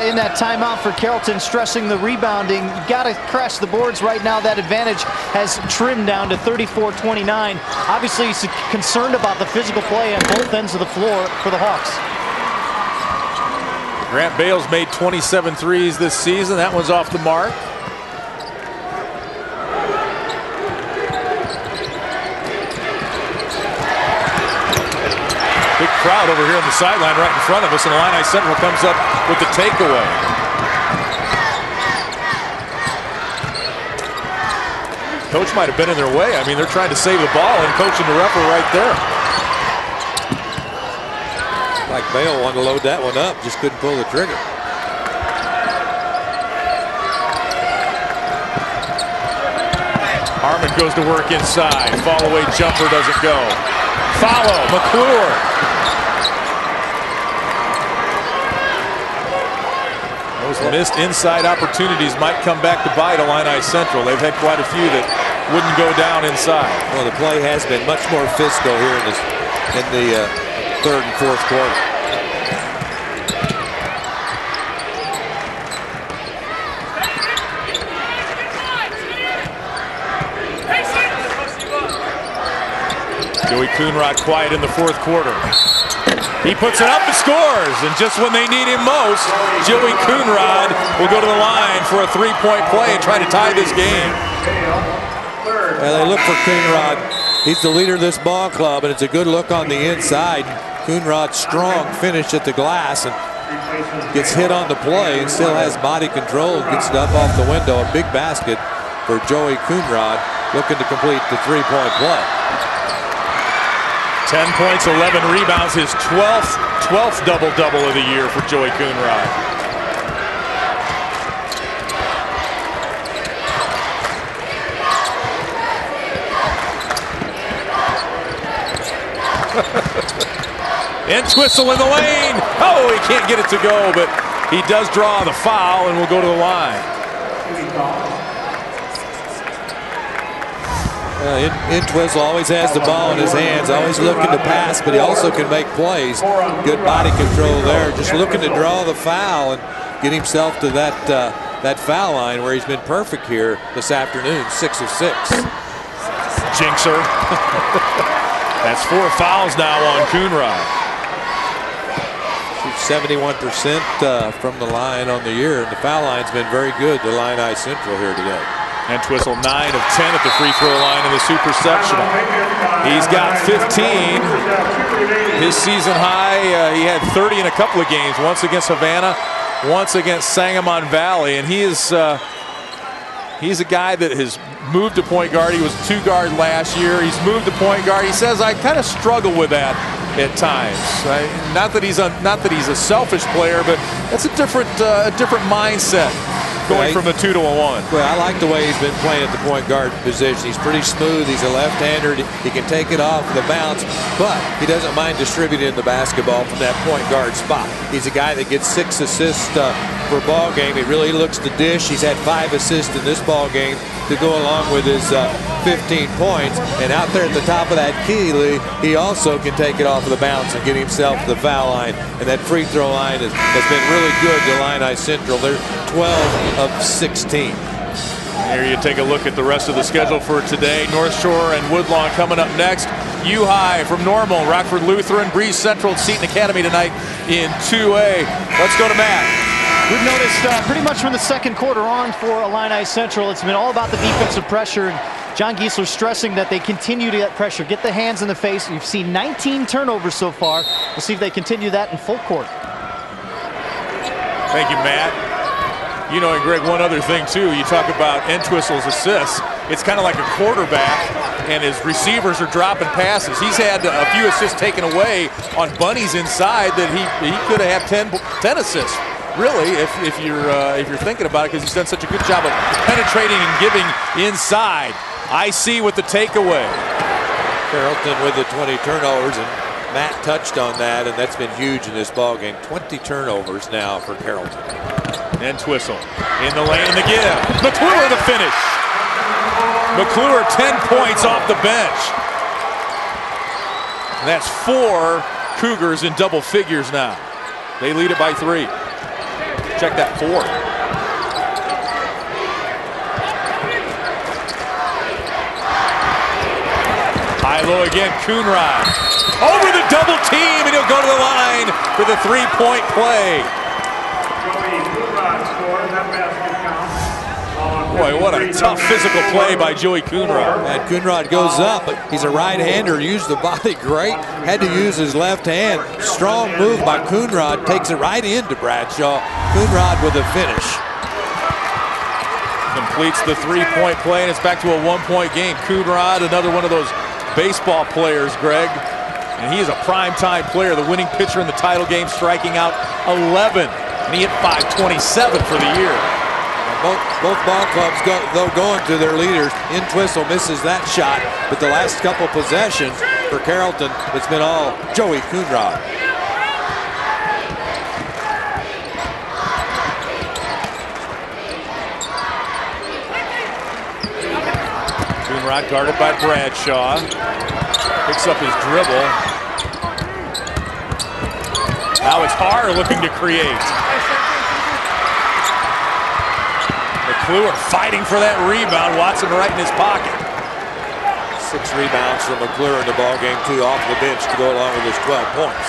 Speaker 1: In that timeout for Carrollton, stressing the rebounding. You've got to crash the boards right now. That advantage has trimmed down to 34-29. Obviously, he's concerned about the physical play on both ends of the floor for the Hawks.
Speaker 7: Grant Bales made 27 threes this season. That one's off the mark. Big crowd over here on the sideline right in front of us, and Illini Central comes up with the takeaway. Coach might have been in their way. I mean, they're trying to save the ball, and coach and the ref are right there.
Speaker 8: Like Bale wanted to load that one up, just couldn't pull the trigger.
Speaker 7: Harmon goes to work inside. Fall away jumper doesn't go. Follow, McClure. Those missed inside opportunities might come back to bite Illini Central. They've had quite a few that wouldn't go down inside.
Speaker 8: Well, the play has been much more physical here in the third and fourth quarter.
Speaker 7: Joey Coonrod quiet in the fourth quarter. He puts it up and scores, and just when they need him most, Joey Coonrod will go to the line for a three-point play and try to tie this game.
Speaker 8: Well, they look for Coonrod. He's the leader of this ball club, and it's a good look on the inside. Coonrod's strong finish at the glass and gets hit on the play and still has body control, gets it up off the window. A big basket for Joey Coonrod, looking to complete the three-point play.
Speaker 7: 10 points, 11 rebounds, his 12th double-double of the year for Joey Coonrod. Entwistle in the lane. Oh, he can't get it to go, but he does draw the foul and will go to the line.
Speaker 8: Entwistle always has the ball in his hands, always looking to pass, but he also can make plays. Good body control there, just looking to draw the foul and get himself to that foul line where he's been perfect here this afternoon, 6 of 6.
Speaker 7: Jinxer. That's 4 fouls now on Coonrod.
Speaker 8: 71% from the line on the year, and the foul line's been very good to Illini Central here today.
Speaker 7: Entwistle 9 of 10 at the free throw line in the super sectional. He's got 15. His season high, he had 30 in a couple of games, once against Havana, once against Sangamon Valley, and he's a guy that has moved to point guard. He was 2-guard last year. He's moved to point guard. He says, I kind of struggle with that at times. Not that he's a selfish player, but that's a different mindset. Going from a 2 to a 1.
Speaker 8: Well, I like the way he's been playing at the point guard position. He's pretty smooth. He's a left-hander. He can take it off the bounce, but he doesn't mind distributing the basketball from that point guard spot. He's a guy that gets 6 assists per ball game. He really looks to dish. He's had 5 assists in this ball game to go along with his 15 points. And out there at the top of that key, Lee, he also can take it off of the bounce and get himself to the foul line. And that free throw line has been really good to Illini Central. They're 12 of 16.
Speaker 7: Here you take a look at the rest of the schedule for today. North Shore and Woodlawn coming up next. U-High from Normal, Rockford Lutheran, Breeze Central, Seton Academy tonight in 2A. Let's go to Matt.
Speaker 1: We've noticed pretty much from the second quarter on for Illini Central, it's been all about the defensive pressure. John Giesler stressing that they continue to get pressure, get the hands in the face. You've seen 19 turnovers so far. We'll see if they continue that in full court.
Speaker 7: Thank you, Matt. You know, and Greg, one other thing too, you talk about Entwistle's assists. It's kind of like a quarterback, and his receivers are dropping passes. He's had a few assists taken away on bunnies inside that he could have had 10 assists. Really, if you're thinking about it, because he's done such a good job of penetrating and giving inside. IC with the takeaway.
Speaker 8: Carrollton with the 20 turnovers, and Matt touched on that, and that's been huge in this ball game. 20 turnovers now for Carrollton.
Speaker 7: Entwistle in the lane, the give. McClure to finish. McClure 10 points off the bench. That's 4 Cougars in double figures now. They lead it by 3. Check that, 4. High-low again, Coonrod. Over the double team, and he'll go to the line for the 3-point play. Boy, what a tough physical play by Joey Coonrod.
Speaker 8: And Coonrod goes up, but he's a right-hander, used the body great, had to use his left hand. Strong move by Coonrod, takes it right into Bradshaw. Coonrod with a finish.
Speaker 7: Completes the three-point play, and it's back to a one-point game. Coonrod, another one of those baseball players, Greg. And he is a prime-time player, the winning pitcher in the title game, striking out 11. And he hit .527 for the year.
Speaker 8: Both ball clubs going to their leaders. Entwistle misses that shot, but the last couple possessions for Carrollton, it's been all Joey Coonrod.
Speaker 7: Coonrod guarded by Bradshaw. Picks up his dribble. Now it's Har looking to create. McClure fighting for that rebound. Watson right in his pocket.
Speaker 8: 6 rebounds from McClure in the ball game, 2 off the bench to go along with his 12 points.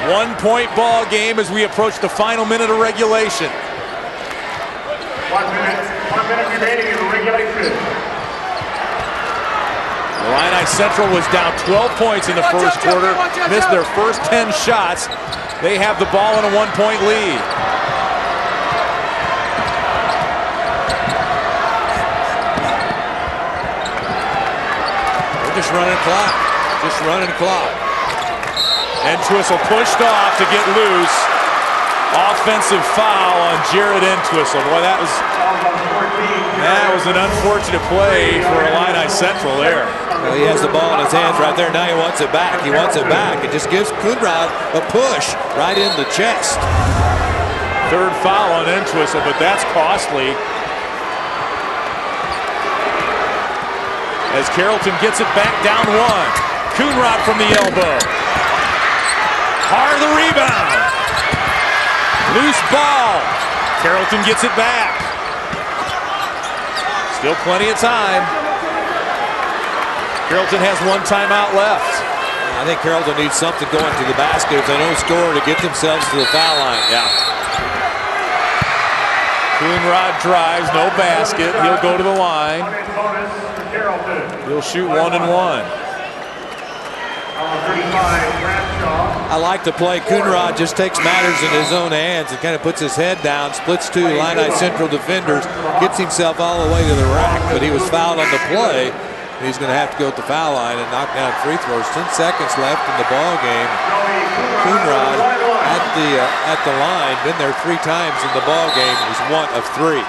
Speaker 7: 1-point ball game as we approach the final minute of regulation.
Speaker 4: 1 minute remaining in regulation.
Speaker 7: Illini Central was down 12 points in the first quarter, missed their first 10 shots. They have the ball in a 1-point lead.
Speaker 8: They're just running clock. Just running clock.
Speaker 7: Entwistle pushed off to get loose. Offensive foul on Jared Entwistle. Boy, that was an unfortunate play for Illini Central there.
Speaker 8: Well, he has the ball in his hands right there. Now he wants it back. He wants it back. It just gives Coonrod a push right in the chest.
Speaker 7: Third foul on Entwistle, but that's costly. As Carrollton gets it back down 1. Coonrod from the elbow. Har the rebound. Loose ball. Carrollton gets it back. Still plenty of time. Carrollton has 1 timeout left.
Speaker 8: I think Carrollton needs something going to the basket if they don't score to get themselves to the foul line.
Speaker 7: Yeah. Coonrod drives, no basket. He'll go to the line. He'll shoot 1 and 1.
Speaker 8: I like the play. Coonrod just takes matters in his own hands and kind of puts his head down, splits 2 Illini Central defenders, gets himself all the way to the rack, but he was fouled on the play. He's going to have to go at the foul line and knock down free throws. 10 seconds left in the ball game. Coonrod at the line, been there 3 times in the ball game. He's 1 of 3.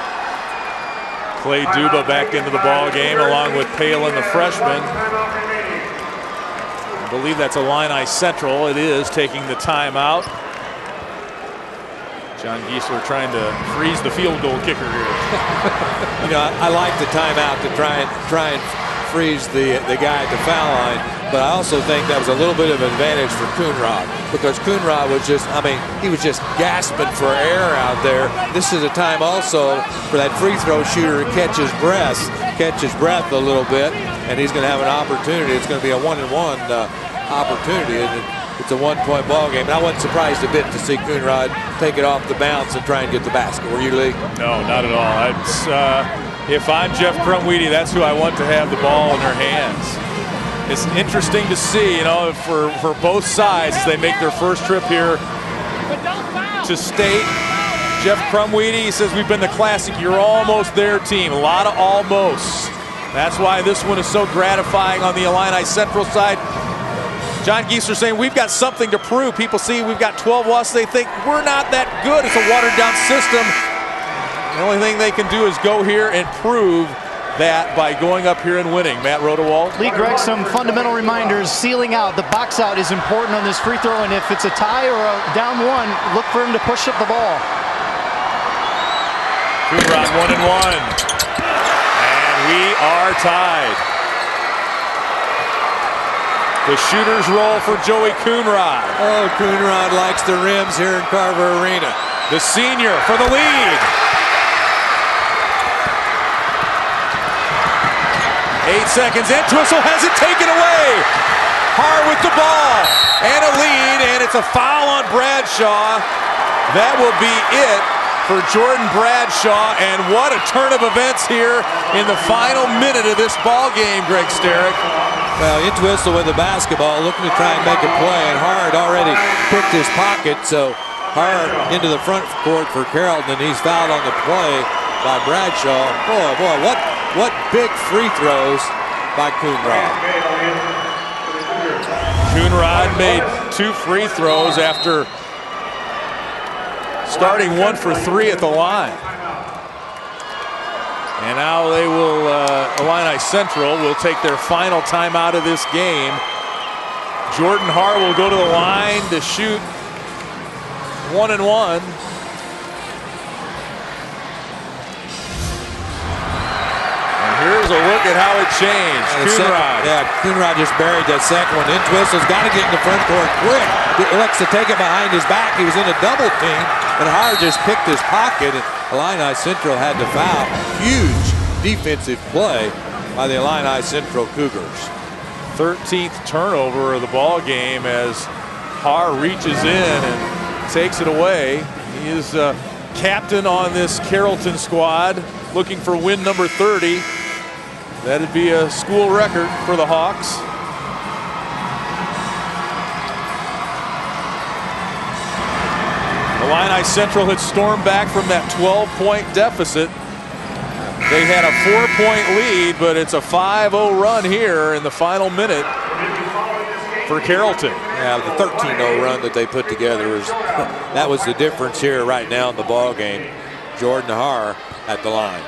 Speaker 7: Clay Duba back into the ball game along with Palin, the freshman. I believe that's Illini Central. It is taking the timeout. John Giesler trying to freeze the field goal kicker here.
Speaker 8: You know, I like the timeout to try and freeze the guy at the foul line, but I also think that was a little bit of an advantage for Coonrod because Coonrod was just, I mean, he was just gasping for air out there. This is a time also for that free throw shooter to catch his breath a little bit, and he's going to have an opportunity. It's going to be a 1-and-1 opportunity. It's a 1-point ball game, and I wasn't surprised a bit to see Coonrod take it off the bounce and try and get the basket. Were you, Lee?
Speaker 7: No, not at all. If I'm Jeff Crumweedy, that's who I want to have the ball in their hands. It's interesting to see, you know, for both sides as they make their first trip here to state. Jeff Crumweedy, he says we've been the classic "you're almost there" team. A lot of almosts. That's why this one is so gratifying on the Illini Central side. John Giesler saying we've got something to prove. People see we've got 12 losses. They think we're not that good. It's a watered-down system. The only thing they can do is go here and prove that by going up here and winning. Matt Rodewald.
Speaker 1: Lee, Greg, some fundamental reminders. Sealing out, the box out is important on this free throw, and if it's a tie or a down 1, look for him to push up the ball.
Speaker 7: Coonrod 1 and 1. And we are tied. The shooter's roll for Joey Coonrod.
Speaker 8: Oh, Coonrod likes the rims here in Carver Arena.
Speaker 7: The senior for the lead. 8 seconds. Entwistle has it taken away. Har with the ball. And a lead, and it's a foul on Bradshaw. That will be it for Jordan Bradshaw, and what a turn of events here in the final minute of this ball game, Greg Sterrick.
Speaker 8: Well, Entwistle with the basketball, looking to try and make a play, and Hard already picked his pocket, so Hard into the front court for Carrollton, and he's fouled on the play by Bradshaw. Boy, what big free throws by Coonrod.
Speaker 7: Coonrod made 2 free throws after starting 1 for 3 at the line. And now they will, Illini Central will take their final timeout of this game. Jordan Har will go to the line to shoot 1 and 1. And here's a look at how it changed. Coonrod.
Speaker 8: Coonrod just buried that second one. Entwistle's got to get in the front court quick. He looks to take it behind his back. He was in a double team, and Hard just picked his pocket, and Illini Central had to foul. Huge defensive play by the Illini Central Cougars.
Speaker 7: 13th turnover of the ball game as Har reaches in and takes it away. He is captain on this Carrollton squad, looking for win number 30. That'd be a school record for the Hawks. Illini Central had stormed back from that 12-point deficit. They had a 4-point lead, but it's a 5-0 run here in the final minute for Carrollton.
Speaker 8: Yeah, the 13-0 run that they put together that was the difference here right now in the ball game. Jordan Har at the line.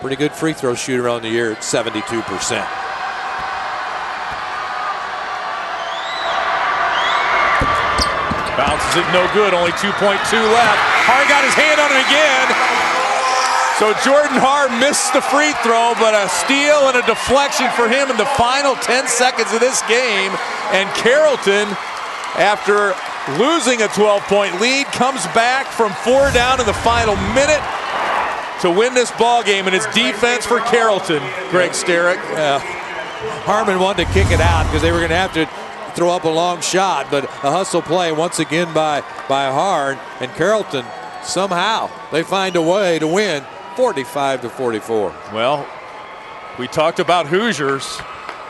Speaker 8: Pretty good free throw shooter on the year at 72%.
Speaker 7: Bounces it no good, only 2.2 left. Har got his hand on it again. So Jordan Har missed the free throw, but a steal and a deflection for him in the final 10 seconds of this game. And Carrollton, after losing a 12-point lead, comes back from 4 down in the final minute to win this ball game. And it's defense for Carrollton, Greg Sterrick.
Speaker 8: Harmon wanted to kick it out because they were going to have to throw up a long shot, but a hustle play once again by Hard, and Carrollton somehow they find a way to win 45-44.
Speaker 7: Well, we talked about Hoosiers.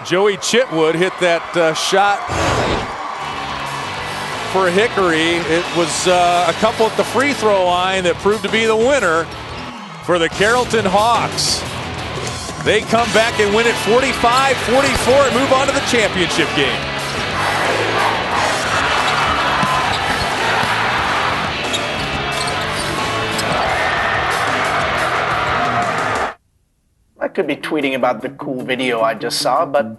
Speaker 7: Joey Chitwood hit that shot for Hickory. It was a couple at the free throw line that proved to be the winner for the Carrollton Hawks. They come back and win it 45-44 and move on to the championship game.
Speaker 10: I could be tweeting about the cool video I just saw, but